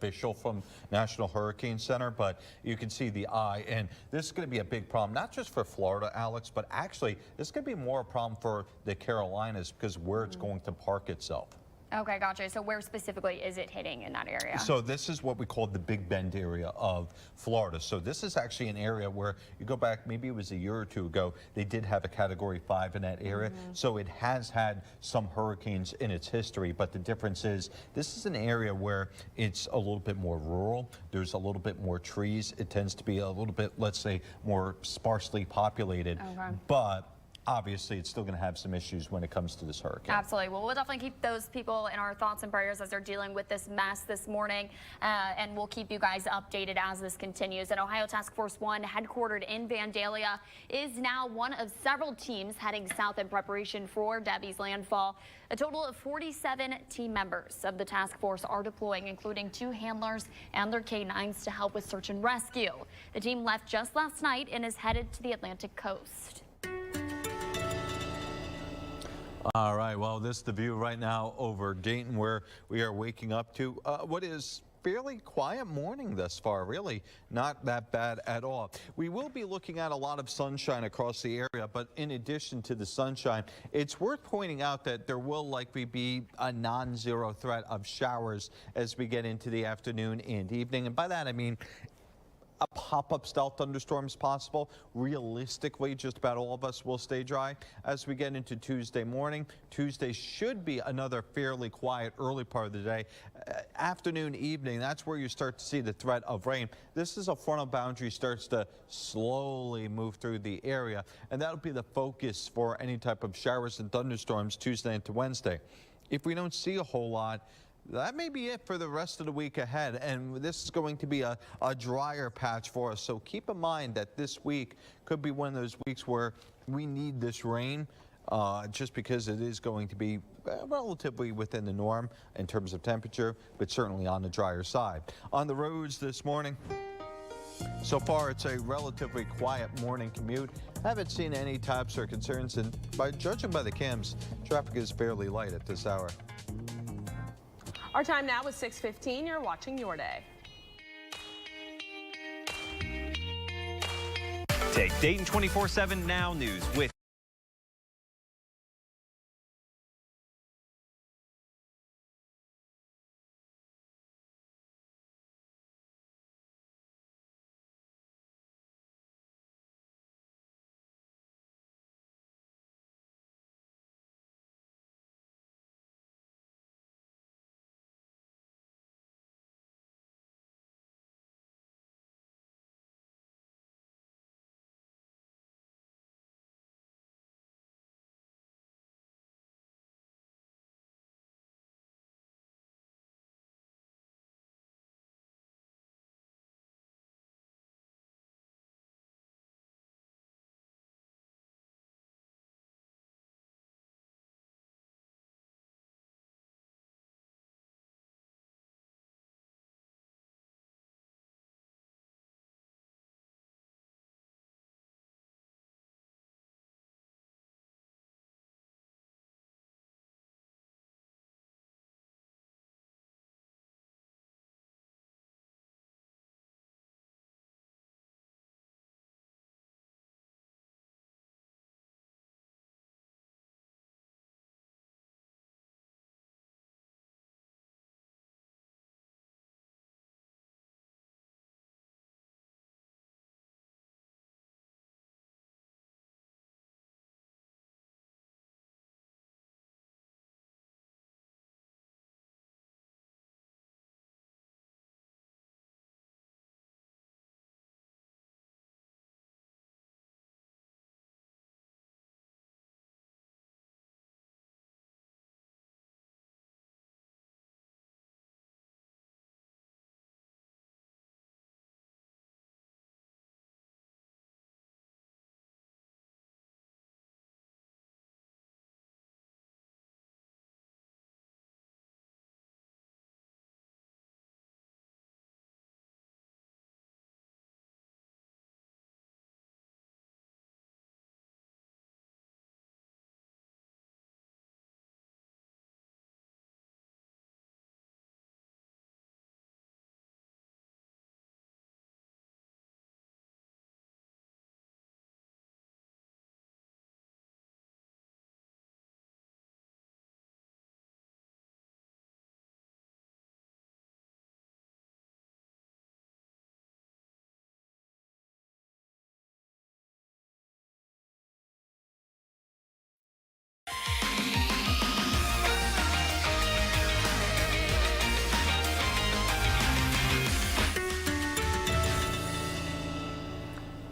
from National Hurricane Center, but you can see the eye, and this is going to be a big problem, not just for Florida, Alex, but actually this is going to be more a problem for the Carolinas because where it's going to park itself. Okay, gotcha. So where specifically is it hitting in that area? So this is what we call the Big Bend area of Florida. So this is actually an area where you go back, maybe it was a year or two ago, they did have a Category 5 in that area. So it has had some hurricanes in its history, but the difference is this is an area where it's a little bit more rural. There's a little bit more trees. It tends to be a little bit, let's say, more sparsely populated. But obviously, it's still going to have some issues when it comes to this hurricane. Absolutely. Well, we'll definitely keep those people in our thoughts and prayers as they're dealing with this mess this morning, and we'll keep you guys updated as this continues. And Ohio Task Force 1, headquartered in Vandalia, is now one of several teams heading south in preparation for Debbie's landfall. A total of 47 team members of the task force are deploying, including 2 handlers and their canines to help with search and rescue. The team left just last night and is headed to the Atlantic coast. All right, well, this is the view right now over Dayton, where we are waking up to what is fairly quiet morning thus far, really not that bad at all. We will be looking at a lot of sunshine across the area, but in addition to the sunshine, it's worth pointing out that there will likely be a non-zero threat of showers as we get into the afternoon and evening. And by that, I mean a pop-up stealth thunderstorm is possible. Realistically, just about all of us will stay dry as we get into Tuesday morning. Tuesday should be another fairly quiet early part of the day. Afternoon, evening, that's where you start to see the threat of rain. This is a frontal boundary starts to slowly move through the area, and that'll be the focus for any type of showers and thunderstorms Tuesday into Wednesday. If we don't see a whole lot, that may be it for the rest of the week ahead, and this is going to be a drier patch for us. So keep in mind that this week could be one of those weeks where we need this rain just because it is going to be relatively within the norm in terms of temperature, but certainly on the drier side. On the roads this morning, so far it's a relatively quiet morning commute. Haven't seen any types or concerns, and by judging by the cams, traffic is fairly light at this hour. Our time now is 6:15. You're watching Your Day. Take Dayton 24/7 Now News with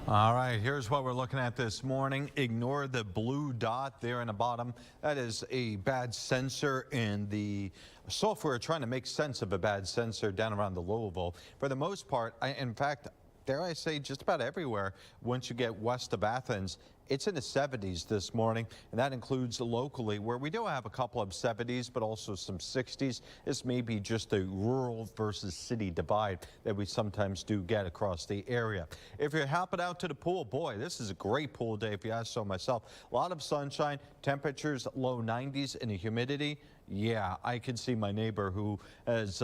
All right, here's what we're looking at this morning. Ignore the blue dot there in the bottom. That is a bad sensor in the software trying to make sense of a bad sensor down around the Louisville. For the most part, in fact, dare I say just about everywhere, once you get west of Athens, it's in the 70s this morning, and that includes locally where we do have a couple of 70s, but also some 60s. This may be just a rural versus city divide that we sometimes do get across the area. If you're hopping out to the pool, boy, this is a great pool day if you ask so myself. A lot of sunshine, temperatures low 90s, and the humidity. Yeah, I can see my neighbor who has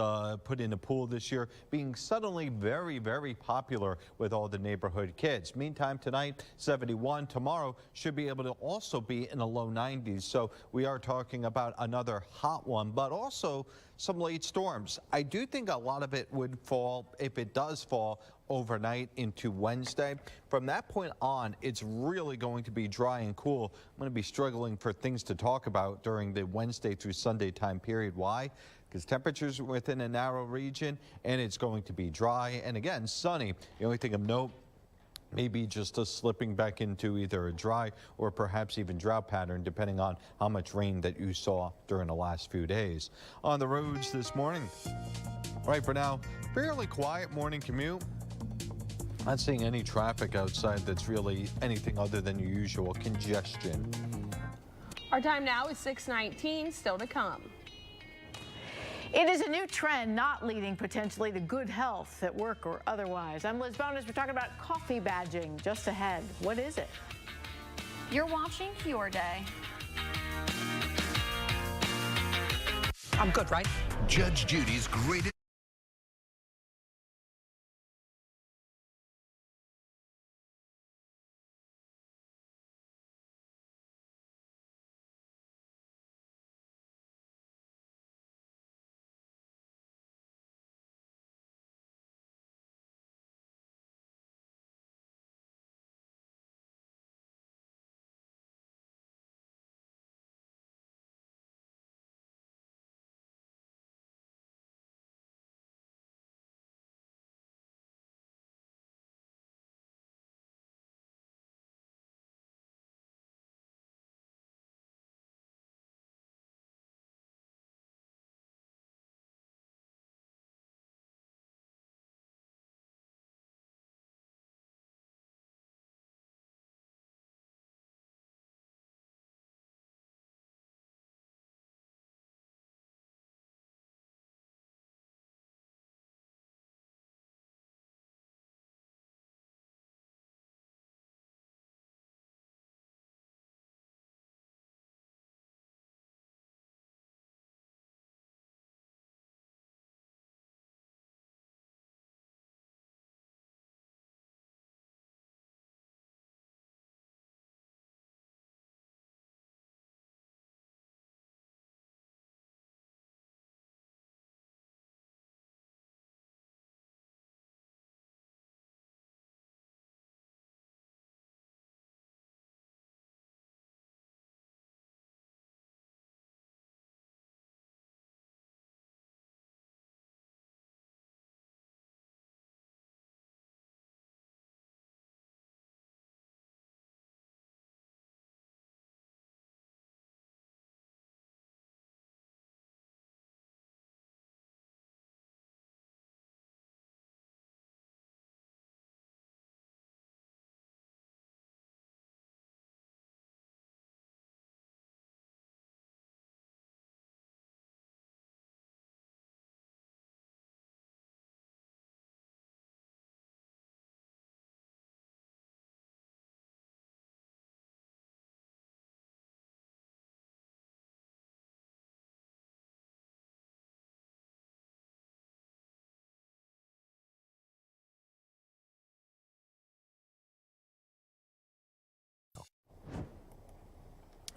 put in a pool this year being suddenly very, very popular with all the neighborhood kids. Meantime, tonight, 71. Tomorrow should be able to also be in the low 90s. So we are talking about another hot one, but also some late storms. I do think a lot of it would fall, if it does fall, overnight into Wednesday. From that point on, it's really going to be dry and cool. I'm going to be struggling for things to talk about during the Wednesday through Sunday time period. Why? Because temperatures are within a narrow region, and it's going to be dry and again sunny. The only thing of note, maybe just a slipping back into either a dry or perhaps even drought pattern, depending on how much rain that you saw during the last few days. On the roads this morning, right for now, fairly quiet morning commute. Not seeing any traffic outside that's really anything other than your usual congestion. Our time now is 6:19, still to come. It is a new trend not leading potentially to good health at work or otherwise. I'm Liz Bonas. We're talking about coffee badging just ahead. What is it? You're watching Your Day. I'm good, right? Judge Judy's greatest.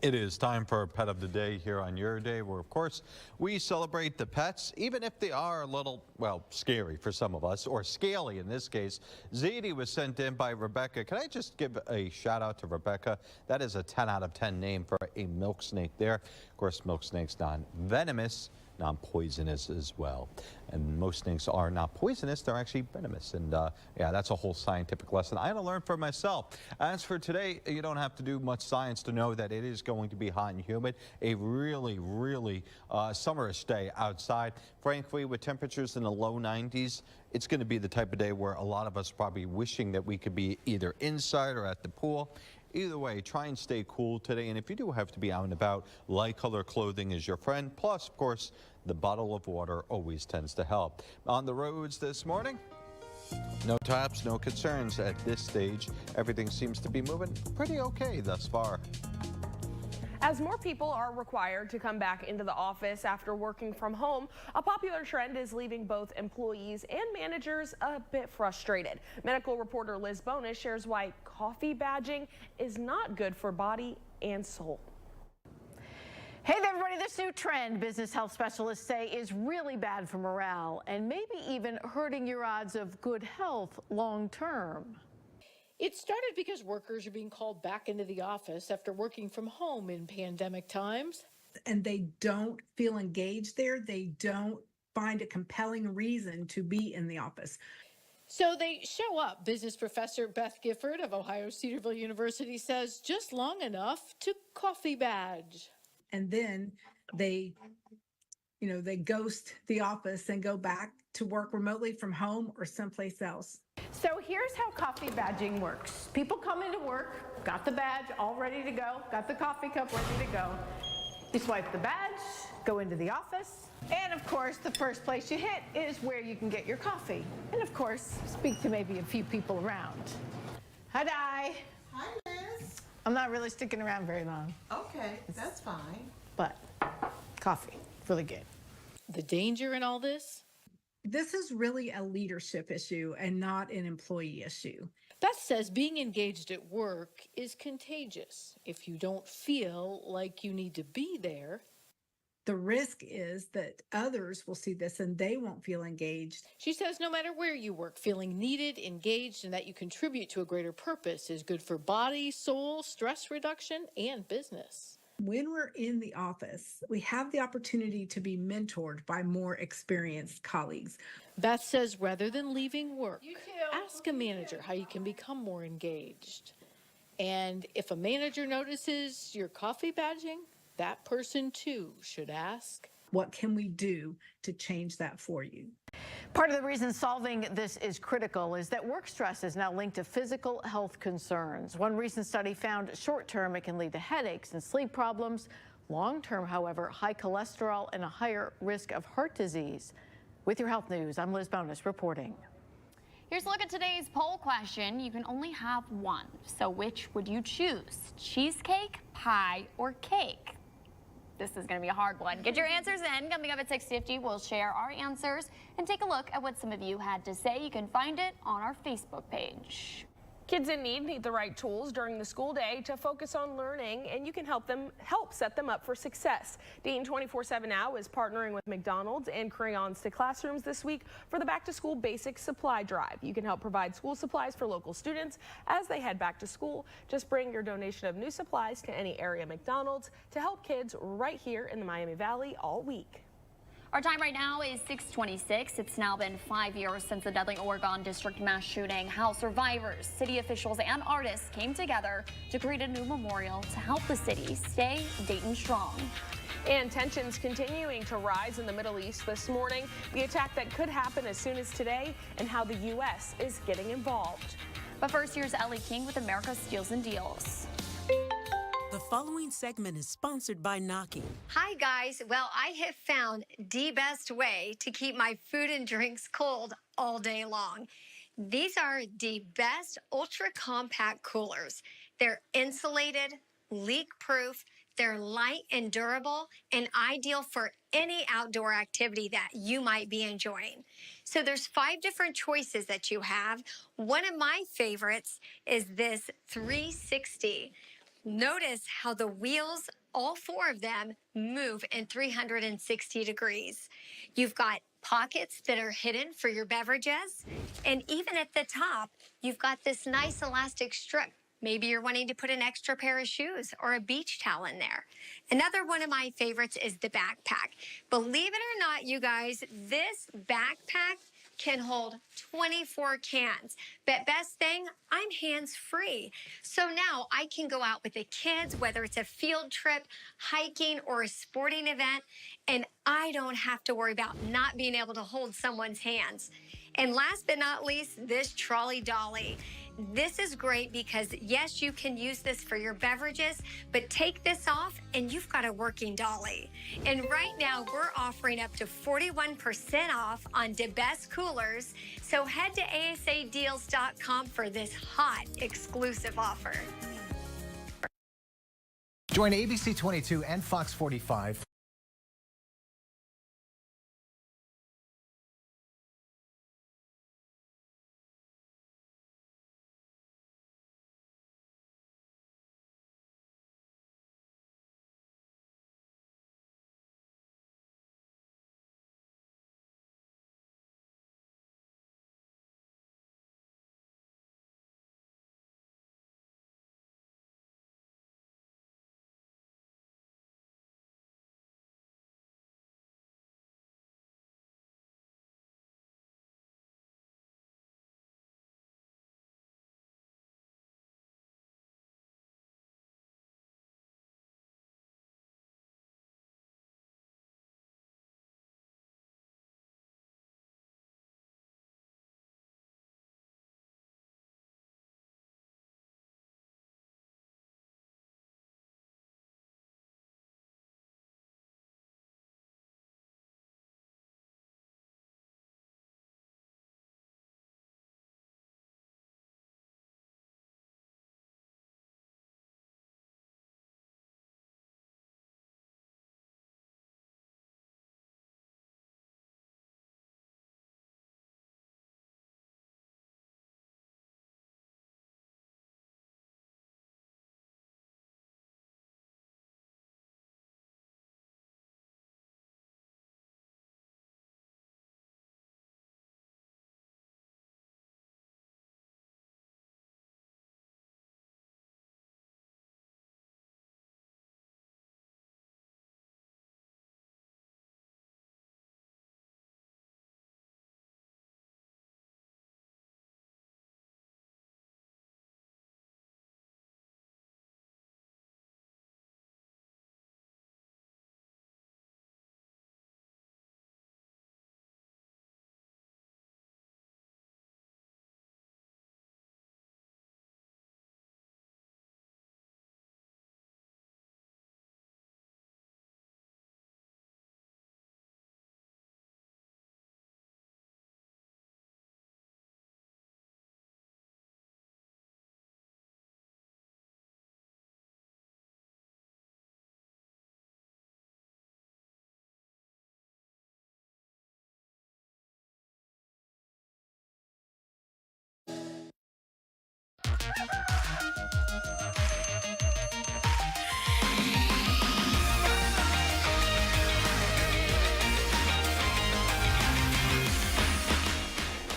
It is time for Pet of the Day here on Your Day, where, of course, we celebrate the pets, even if they are a little, well, scary for some of us, or scaly in this case. Zadie was sent in by Rebecca. Can I just give a shout out to Rebecca? That is a 10 out of 10 name for a milk snake there. Of course, milk snake's non-venomous, non-poisonous as well. And most snakes are not poisonous, they're actually venomous. And yeah, that's a whole scientific lesson I had to learn for myself. As for today, you don't have to do much science to know that it is going to be hot and humid. A really, really summerish day outside. Frankly, with temperatures in the low 90s, it's going to be the type of day where a lot of us probably wishing that we could be either inside or at the pool. Either way, try and stay cool today. And if you do have to be out and about, light color clothing is your friend. Plus, of course, the bottle of water always tends to help. On the roads this morning, no tops, no concerns at this stage. Everything seems to be moving pretty okay thus far. As more people are required to come back into the office after working from home, a popular trend is leaving both employees and managers a bit frustrated. Medical reporter Liz Bonus shares why coffee badging is not good for body and soul. Hey there, everybody. This new trend, business health specialists say, is really bad for morale and maybe even hurting your odds of good health long term. It started because workers are being called back into the office after working from home in pandemic times. And they don't feel engaged there. They don't find a compelling reason to be in the office. So they show up. Business professor Beth Gifford of Ohio Cedarville University says just long enough to coffee badge. And then they ghost the office and go back to work remotely from home or someplace else. So here's how coffee badging works. People come into work, got the badge all ready to go, got the coffee cup ready to go. You swipe the badge, go into the office, and of course, the first place you hit is where you can get your coffee. And of course, speak to maybe a few people around. Hi, Di. Hi, Liz. I'm not really sticking around very long. Okay, that's fine. But coffee, really good. The danger in all this? This is really a leadership issue and not an employee issue. Beth says being engaged at work is contagious. If you don't feel like you need to be there, the risk is that others will see this and they won't feel engaged. She says no matter where you work, feeling needed, engaged, and that you contribute to a greater purpose is good for body, soul, stress reduction, and business. When we're in the office, we have the opportunity to be mentored by more experienced colleagues. Beth says rather than leaving work, ask a manager how you can become more engaged. And if a manager notices your coffee badging, that person too should ask, what can we do to change that for you? Part of the reason solving this is critical is that work stress is now linked to physical health concerns. One recent study found short-term it can lead to headaches and sleep problems. Long-term, however, high cholesterol and a higher risk of heart disease. With your health news, I'm Liz Bonus reporting. Here's a look at today's poll question. You can only have one. So which would you choose? Cheesecake, pie, or cake? This is going to be a hard one. Get your answers in. Coming up at 6:50, we'll share our answers and take a look at what some of you had to say. You can find it on our Facebook page. Kids in need the right tools during the school day to focus on learning, and you can help set them up for success. Dayton 24/7 Now is partnering with McDonald's and Crayons to Classrooms this week for the Back to School Basic Supply Drive. You can help provide school supplies for local students as they head back to school. Just bring your donation of new supplies to any area McDonald's to help kids right here in the Miami Valley all week. Our time right now is 6:26. It's now been 5 years since the deadly Oregon District mass shooting. How survivors, city officials, and artists came together to create a new memorial to help the city stay Dayton strong. And tensions continuing to rise in the Middle East this morning. The attack that could happen as soon as today and how the U.S. is getting involved. But first, here's Ellie King with America's Steals and Deals. The following segment is sponsored by Naki. Hi, guys. Well, I have found the best way to keep my food and drinks cold all day long. These are the best ultra-compact coolers. They're insulated, leak-proof, they're light and durable, and ideal for any outdoor activity that you might be enjoying. So there's 5 different choices that you have. One of my favorites is this 360. Notice how the wheels, all 4 of them, move in 360 degrees. You've got pockets that are hidden for your beverages. And even at the top, you've got this nice elastic strip Maybe you're wanting to put an extra pair of shoes or a beach towel in there. Another one of my favorites is the backpack. Believe it or not, you guys, this backpack can hold 24 cans. But best thing, I'm hands-free. So now I can go out with the kids, whether it's a field trip, hiking, or a sporting event, and I don't have to worry about not being able to hold someone's hands. And last but not least, this trolley dolly. This is great because, yes, you can use this for your beverages, but take this off and you've got a working dolly. And right now, we're offering up to 41% off on DeBest coolers. So head to asadeals.com for this hot exclusive offer. Join ABC 22 and Fox 45.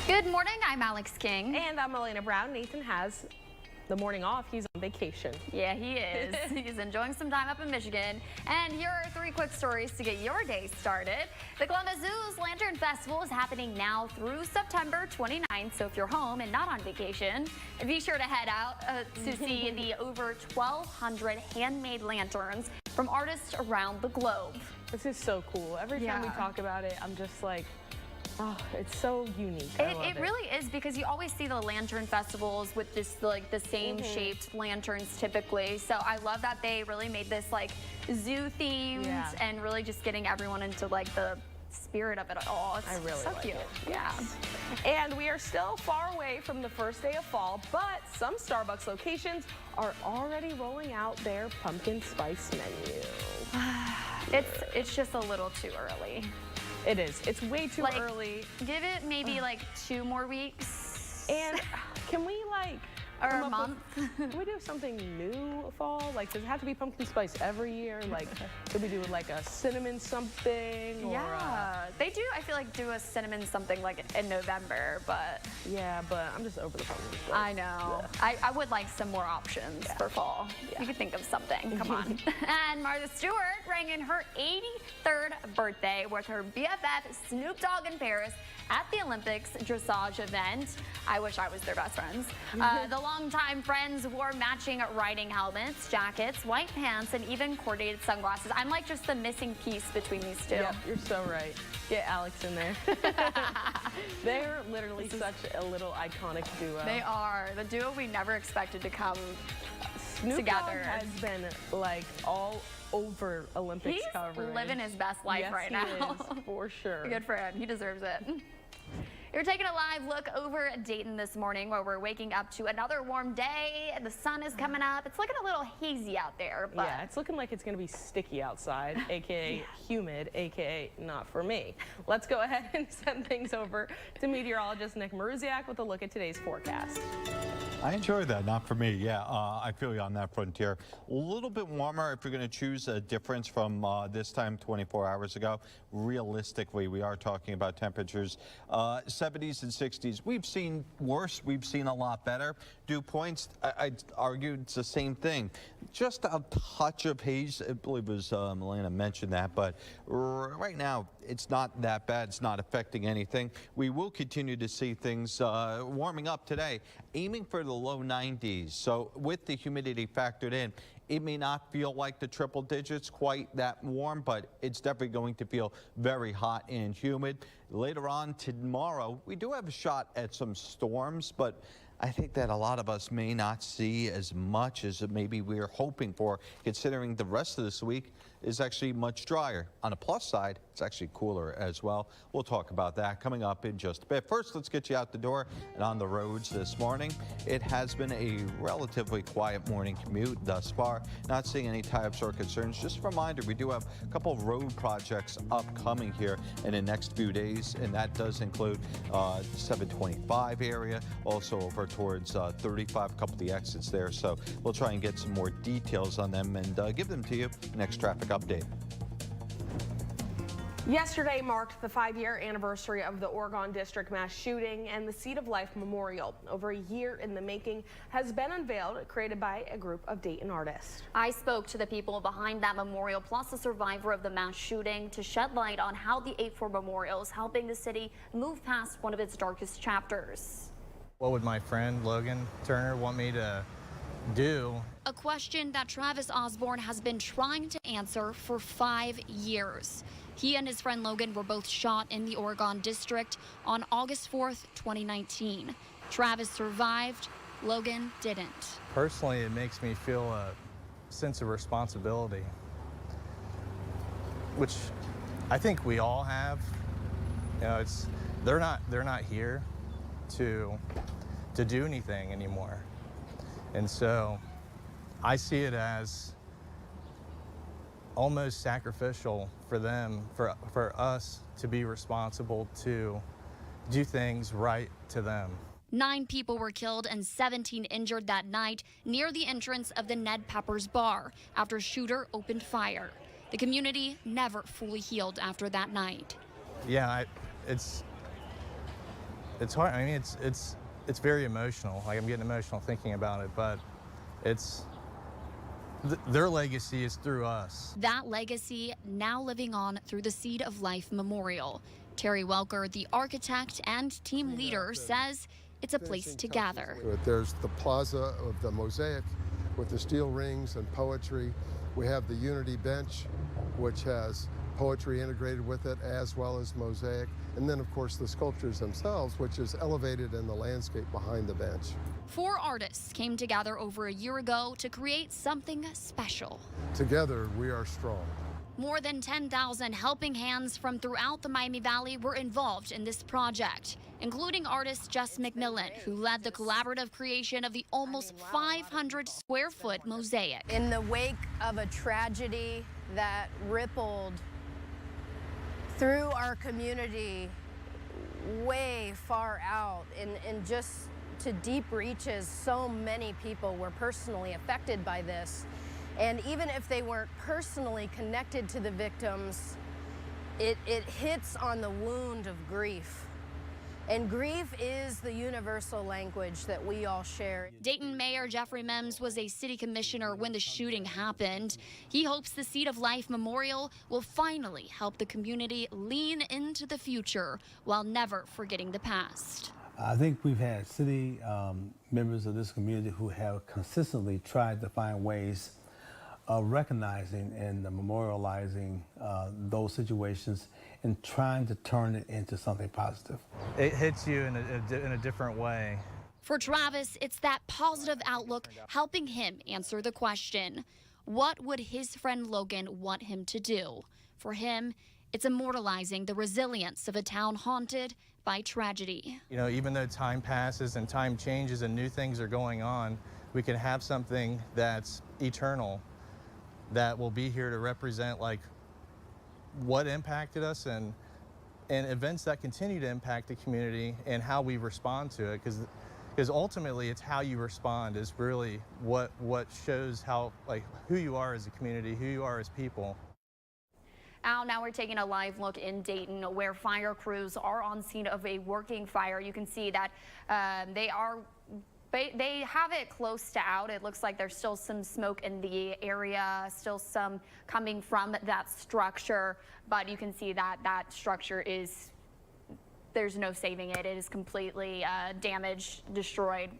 Good morning, I'm Alex King. And I'm Elena Brown. Nathan has the morning off. He's on vacation. Yeah, he is. He's enjoying some time up in Michigan. And here are 3 quick stories to get your day started. The Columbus Zoo's Lantern Festival is happening now through September 29th. So if you're home and not on vacation, be sure to head out to see the over 1,200 handmade lanterns from artists around the globe. This is so cool. Every time we talk about it, I'm just like, oh, it's so unique. It really is, because you always see the lantern festivals with this like the same shaped lanterns typically. So I love that they really made this like zoo themed and really just getting everyone into like the spirit of it all. It's I really so like cute. it. Yeah. And we are still far away from the first day of fall, but some Starbucks locations are already rolling out their pumpkin spice menu. It's just a little too early. It is. It's way too early. Give it maybe like 2 more weeks. And can we like Or come a up month. with, can we do something new fall? Like, does it have to be pumpkin spice every year? Like, could we do like a cinnamon something? Or Yeah, they do, I feel like, do a cinnamon something like in November, but... Yeah, but I'm just over the pumpkin spice. I know. I would like some more options for fall. You could think of something, come on. And Martha Stewart rang in her 83rd birthday with her BFF Snoop Dogg in Paris at the Olympics dressage event. I wish I was their best friends. The longtime friends wore matching riding helmets, jackets, white pants, and even coordinated sunglasses. I'm like just the missing piece between these two. Yep, you're so right. Get Alex in there. They're literally such a little iconic duo. They are. The duo we never expected to come Snoop together. Dogg has been like all over Olympics coverage. He's living his best life right now. Is, for sure. Good for him. He deserves it. You're taking a live look over at Dayton this morning, where we're waking up to another warm day. The sun is coming up. It's looking a little hazy out there. But yeah, it's looking like it's going to be sticky outside, aka humid, aka not for me. Let's go ahead and send things over to meteorologist Nick Maruziak with a look at today's forecast. I enjoy that. Not for me. Yeah, I feel you on that frontier. A little bit warmer if you're going to choose a difference from this time 24 hours ago. Realistically, we are talking about temperatures 70s and 60s. We've seen worse. We've seen a lot better. Dew points, I'd argue it's the same thing. Just a touch of haze. I believe it was Melena mentioned that, but right now it's not that bad. It's not affecting anything. We will continue to see things warming up today, aiming for the low 90s. So with the humidity factored in, it may not feel like the triple digits quite that warm, but it's definitely going to feel very hot and humid. Later on tomorrow, we do have a shot at some storms, but I think that a lot of us may not see as much as maybe we're hoping for, considering the rest of this week is actually much drier. On the plus side, it's actually cooler as well. We'll talk about that coming up in just a bit. First, let's get you out the door and on the roads this morning. It has been a relatively quiet morning commute thus far. Not seeing any tie-ups or concerns. Just a reminder, we do have a couple of road projects upcoming here in the next few days, and that does include 725 area, also over towards 35, a couple of the exits there. So we'll try and get some more details on them and give them to you next traffic update. Yesterday marked the 5-year anniversary of the Oregon District mass shooting, and the Seed of Life Memorial, over a year in the making, has been unveiled, created by a group of Dayton artists. I spoke to the people behind that memorial, plus a survivor of the mass shooting, to shed light on how the 8-4 memorial is helping the city move past one of its darkest chapters. What would my friend Logan Turner want me to do? A question that Travis Osborne has been trying to answer for 5 years. He and his friend Logan were both shot in the Oregon District on August 4th, 2019. Travis survived, Logan didn't. Personally, it makes me feel a sense of responsibility, which I think we all have. You know, they're not here to do anything anymore. And so I see it as almost sacrificial for them, for us to be responsible to do things right to them. 9 people were killed and 17 injured that night near the entrance of the Ned Pepper's bar after a shooter opened fire. The community never fully healed after that night. Yeah, it's hard. I mean, it's very emotional. Like, I'm getting emotional thinking about it, but their legacy is through us. That legacy now living on through the Seed of Life Memorial. Terry Welker, the architect and team leader, says it's a place to gather. There's the plaza of the mosaic with the steel rings and poetry. We have the Unity bench, which has poetry integrated with it, as well as mosaic. And then, of course, the sculptures themselves, which is elevated in the landscape behind the bench. 4 artists came together over a year ago to create something special. Together, we are strong. More than 10,000 helping hands from throughout the Miami Valley were involved in this project, including artist Jess McMillan, who led the collaborative creation of the almost 500-square-foot mosaic. In the wake of a tragedy that rippled through our community way far out, and just to deep reaches. So many people were personally affected by this. And even if they weren't personally connected to the victims, it hits on the wound of grief. And grief is the universal language that we all share. Dayton Mayor Jeffrey Mims was a city commissioner when the shooting happened. He hopes the Seed of Life Memorial will finally help the community lean into the future while never forgetting the past. I think we've had city members of this community who have consistently tried to find ways of recognizing and memorializing those situations and trying to turn it into something positive. It hits you in a different way. For Travis, it's that positive outlook helping him answer the question, what would his friend Logan want him to do? For him, it's immortalizing the resilience of a town haunted by tragedy. You know, even though time passes and time changes and new things are going on, we can have something that's eternal, that will be here to represent like what impacted us and events that continue to impact the community and how we respond to it, because ultimately it's how you respond is really what shows how, like, who you are as a community, who you are as people. Now we're taking a live look in Dayton where fire crews are on scene of a working fire. You can see that they have it close to out. It looks like there's still some smoke in the area, still some coming from that structure, but you can see that that structure is, there's no saving it. It is completely damaged, destroyed.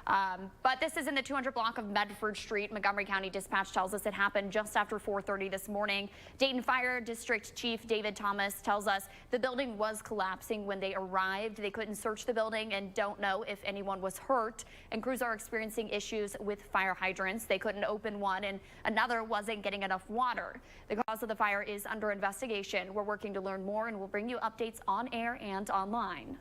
But this is in the 200 block of Medford Street. Montgomery County Dispatch tells us it happened just after 4:30 this morning. Dayton Fire District Chief David Thomas tells us the building was collapsing when they arrived. They couldn't search the building and don't know if anyone was hurt. And crews are experiencing issues with fire hydrants. They couldn't open one and another wasn't getting enough water. The cause of the fire is under investigation. We're working to learn more and we'll bring you updates on air and online.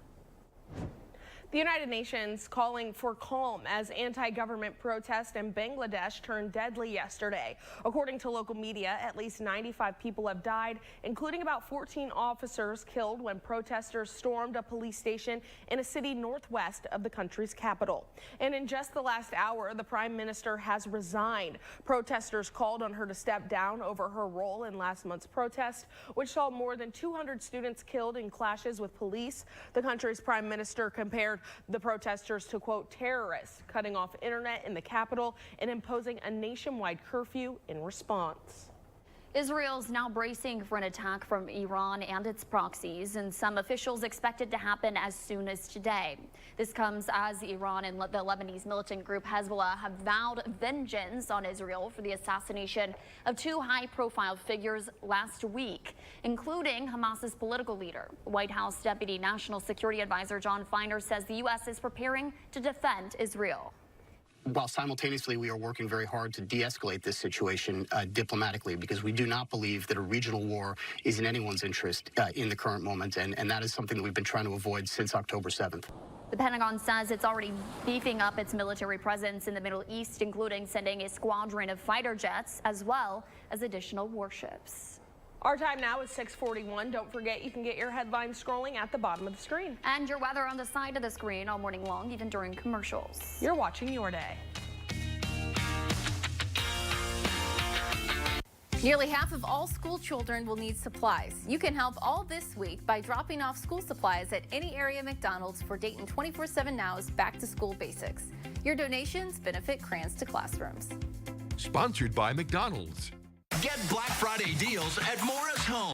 The United Nations calling for calm as anti-government protests in Bangladesh turned deadly yesterday. According to local media, at least 95 people have died, including about 14 officers killed when protesters stormed a police station in a city northwest of the country's capital. And in just the last hour, the prime minister has resigned. Protesters called on her to step down over her role in last month's protest, which saw more than 200 students killed in clashes with police. The country's prime minister compared the protesters to, quote, terrorists, cutting off internet in the capital and imposing a nationwide curfew in response. Israel's now bracing for an attack from Iran and its proxies, and some officials expect it to happen as soon as today. This comes as Iran and the Lebanese militant group Hezbollah have vowed vengeance on Israel for the assassination of two high-profile figures last week, including Hamas's political leader. White House Deputy National Security Advisor John Feiner says the U.S. is preparing to defend Israel. While simultaneously we are working very hard to de-escalate this situation diplomatically, because we do not believe that a regional war is in anyone's interest in the current moment, and that is something that we've been trying to avoid since October 7th. The Pentagon says it's already beefing up its military presence in the Middle East, including sending a squadron of fighter jets as well as additional warships. Our time now is 6:41. Don't forget you can get your headlines scrolling at the bottom of the screen. And your weather on the side of the screen all morning long, even during commercials. You're watching Your Day. Nearly half of all school children will need supplies. You can help all this week by dropping off school supplies at any area McDonald's for Dayton 24/7 Now's Back to School Basics. Your donations benefit Crayons to Classrooms. Sponsored by McDonald's. Get Black Friday deals at Morris Home.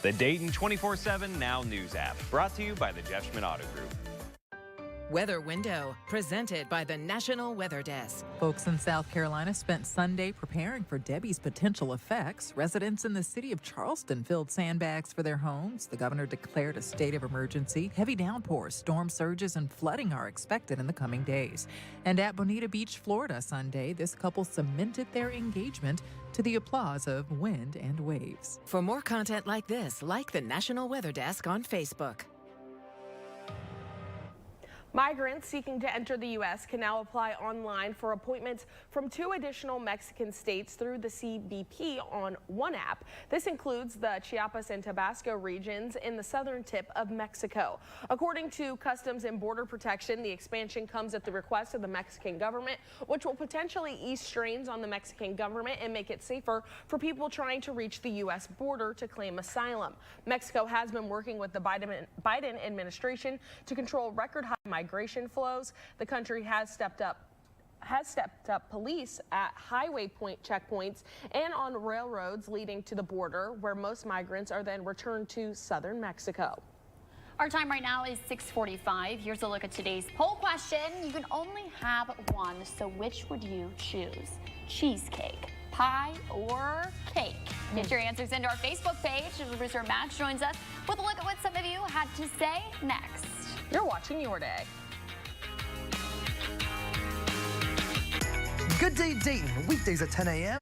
The Dayton 24/7 Now News app, brought to you by the Jeff Schmidt Auto Group. Weather Window, presented by the National Weather Desk. Folks in South Carolina spent Sunday preparing for Debbie's potential effects. Residents in the city of Charleston filled sandbags for their homes. The governor declared a state of emergency. Heavy downpours, storm surges, and flooding are expected in the coming days. And at Bonita Beach, Florida, Sunday, this couple cemented their engagement to the applause of wind and waves. For more content like this, like the National Weather Desk on Facebook. Migrants seeking to enter the U.S. can now apply online for appointments from 2 additional Mexican states through the CBP on one app. This includes the Chiapas and Tabasco regions in the southern tip of Mexico. According to Customs and Border Protection, the expansion comes at the request of the Mexican government, which will potentially ease strains on the Mexican government and make it safer for people trying to reach the U.S. border to claim asylum. Mexico has been working with the Biden administration to control record high migration flows. The country has stepped up police at highway checkpoints and on railroads leading to the border, where most migrants are then returned to southern Mexico. Our time right now is 6:45. Here's a look at today's poll question. You can only have one, so which would you choose? Cheesecake, pie, or cake? Get your answers into our Facebook page. Producer Max joins us with a look at what some of you had to say next. You're watching Your Day. Good Day Dayton, weekdays at 10 a.m.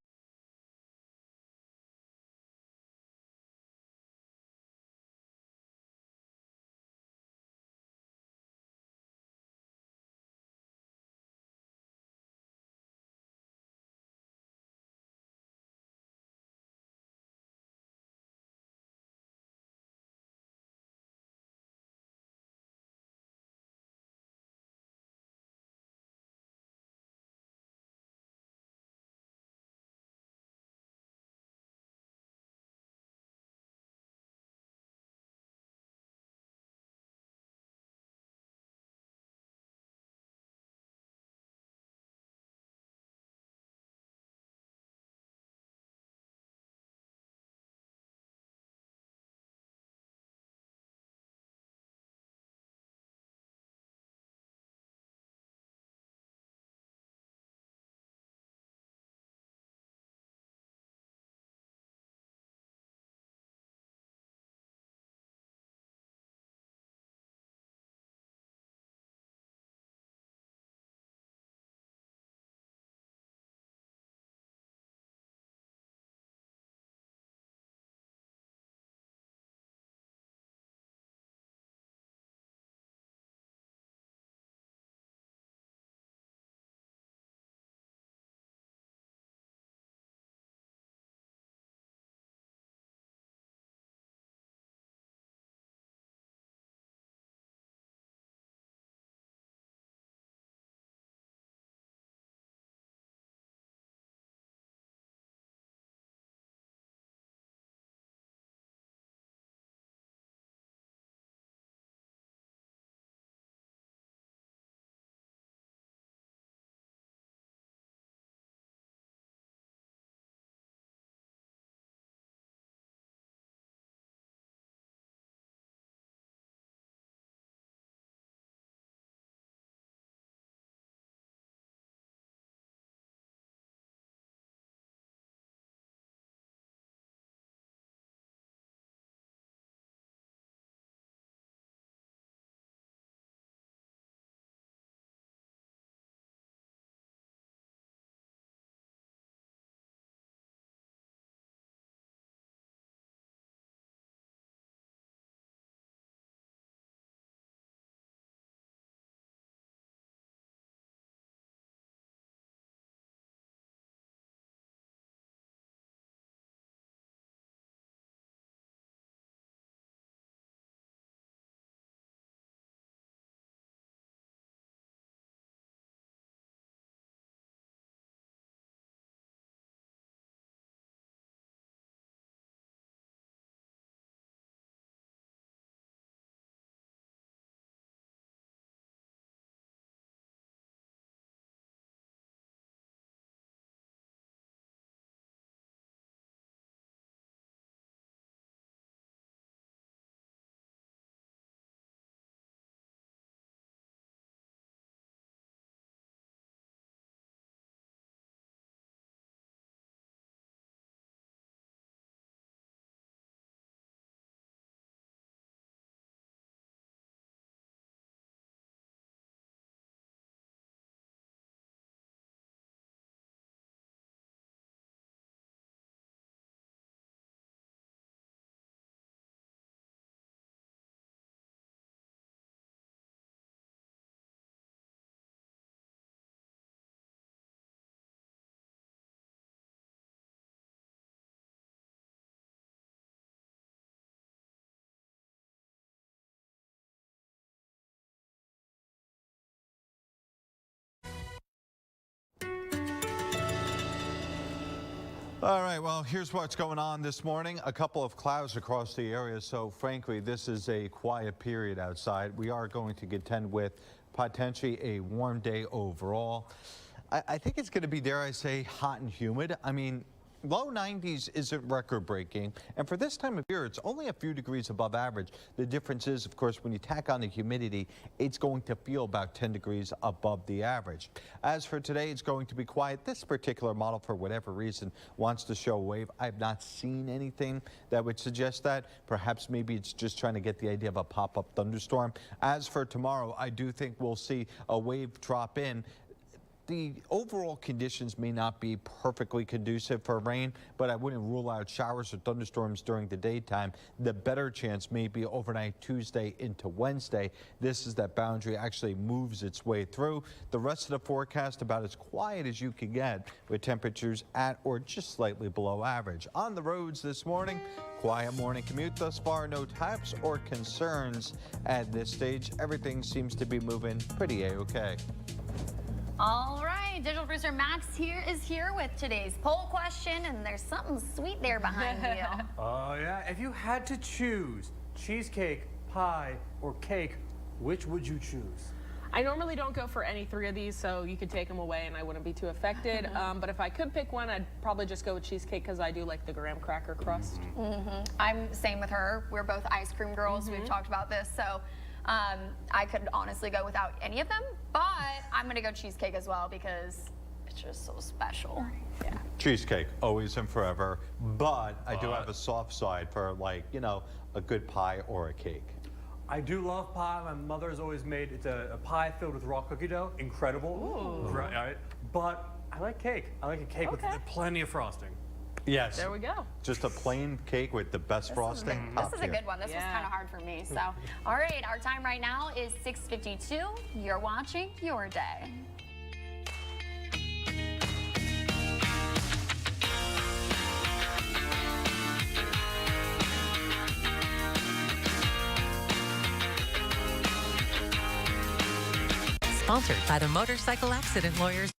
All right, well, here's what's going on this morning. A couple of clouds across the area, so frankly, this is a quiet period outside. We are going to contend with potentially a warm day overall. I think it's going to be, dare I say, hot and humid. I mean, low 90s isn't record-breaking, and for this time of year, it's only a few degrees above average. The difference is, of course, when you tack on the humidity, it's going to feel about 10 degrees above the average. As for today, it's going to be quiet. This particular model, for whatever reason, wants to show a wave. I've not seen anything that would suggest that. Perhaps maybe it's just trying to get the idea of a pop-up thunderstorm. As for tomorrow, I do think we'll see a wave drop in. The overall conditions may not be perfectly conducive for rain, but I wouldn't rule out showers or thunderstorms during the daytime. The better chance may be overnight Tuesday into Wednesday. This is that boundary actually moves its way through. The rest of the forecast about as quiet as you can get, with temperatures at or just slightly below average. On the roads this morning, quiet morning commute thus far. No types or concerns at this stage. Everything seems to be moving pretty A-okay. All right, digital producer Max is here with today's poll question, and there's something sweet there behind you. Oh yeah, if you had to choose cheesecake, pie, or cake, which would you choose? I normally don't go for any three of these, so you could take them away and I wouldn't be too affected. But if I could pick one, I'd probably just go with cheesecake because I do like the graham cracker crust. I'm same with her. We're both ice cream girls. We've talked about this, so I could honestly go without any of them, but I'm gonna go cheesecake as well because it's just so special. Yeah. Cheesecake, always and forever, but I do have a soft side for, like, you know, a good pie or a cake. I do love pie. My mother's always made, it's a pie filled with raw cookie dough. Incredible. Ooh. Right. But I like cake. I like a cake with plenty of frosting. Yes. There we go. Just a plain cake with the best frosting. This is a good one. This was kind of hard for me. So, all right, our time right now is 6:52. You're watching Your Day. Sponsored by the Motorcycle Accident Lawyers.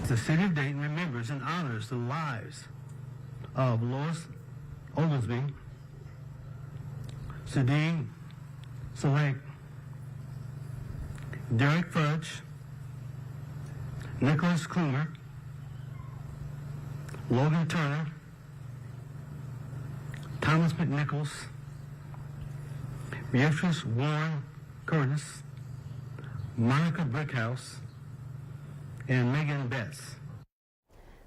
The city of Dayton remembers and honors the lives of Lois Oglesby, Sadine Select, Derek Fudge, Nicholas Klumer, Logan Turner, Thomas McNichols, Beatrice Warren Curtis, Monica Brickhouse, and Megan Betts.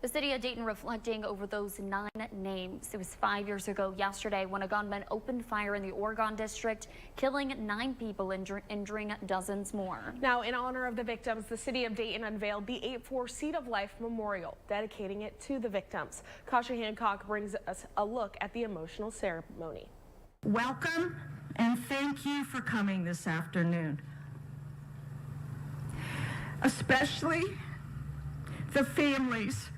The city of Dayton reflecting over those 9 names. It was 5 years ago yesterday when a gunman opened fire in the Oregon district, killing 9 people and injuring dozens more. Now, in honor of the victims, the city of Dayton unveiled the 8-4 Seat of Life Memorial, dedicating it to the victims. Kasha Hancock brings us a look at the emotional ceremony. Welcome and thank you for coming this afternoon. Especially the families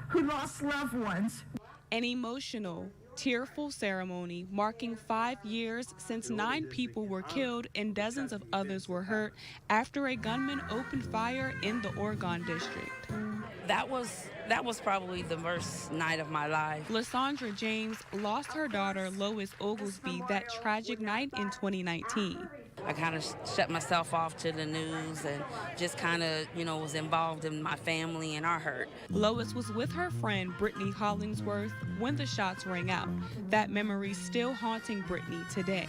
who lost loved ones. An emotional, tearful ceremony marking 5 years since 9 people were killed and dozens of others were hurt after a gunman opened fire in the Oregon district. That was probably the worst night of my life. Lysandra James lost her daughter Lois Oglesby that tragic night in 2019. I kind of shut myself off to the news and just kind of, was involved in my family and our hurt. Lois was with her friend Brittany Hollingsworth when the shots rang out. That memory still haunting Brittany today.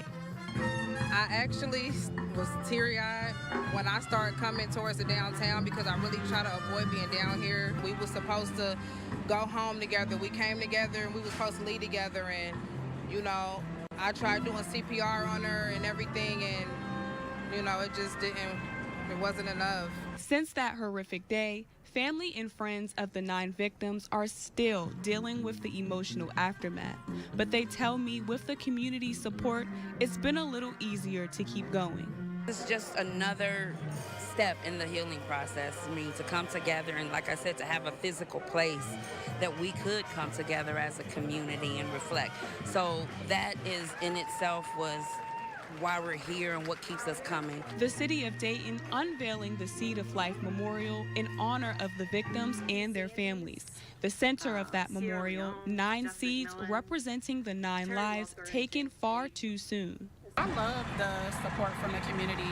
I actually was teary-eyed when I started coming towards the downtown because I really try to avoid being down here. We were supposed to go home together. We came together and we were supposed to leave together, and I tried doing CPR on her and everything, and it wasn't enough. Since that horrific day, family and friends of the 9 victims are still dealing with the emotional aftermath. But they tell me with the community support, it's been a little easier to keep going. It's just another step in the healing process. To come together and, like I said, to have a physical place that we could come together as a community and reflect. So that is in itself was why we're here and what keeps us coming. The city of Dayton unveiling the Seat of Life Memorial in honor of the victims and their families. The center of that memorial, 9 seeds representing the 9 lives taken far too soon. I love the support from the community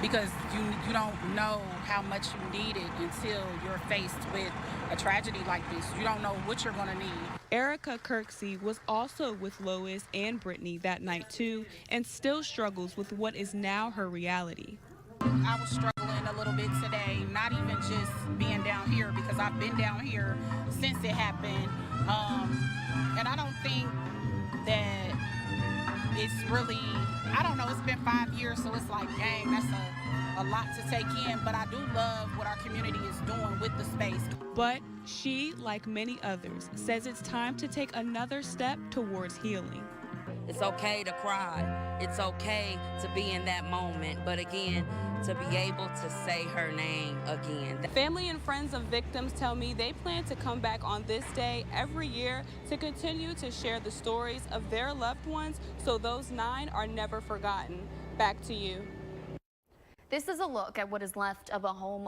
because you don't know how much you need it until you're faced with a tragedy like this. You don't know what you're going to need. Erica Kirksey was also with Lois and Brittany that night too, and still struggles with what is now her reality. I was struggling a little bit today, not even just being down here, because I've been down here since it happened. And I don't think that it's really, it's been 5 years, so it's like, dang, that's a lot to take in, but I do love what our community is doing with the space. But she, like many others, says it's time to take another step towards healing. It's okay to cry. It's okay to be in that moment, but again, to be able to say her name again. Family and friends of victims tell me they plan to come back on this day every year to continue to share the stories of their loved ones so those 9 are never forgotten. Back to you. This is a look at what is left of a home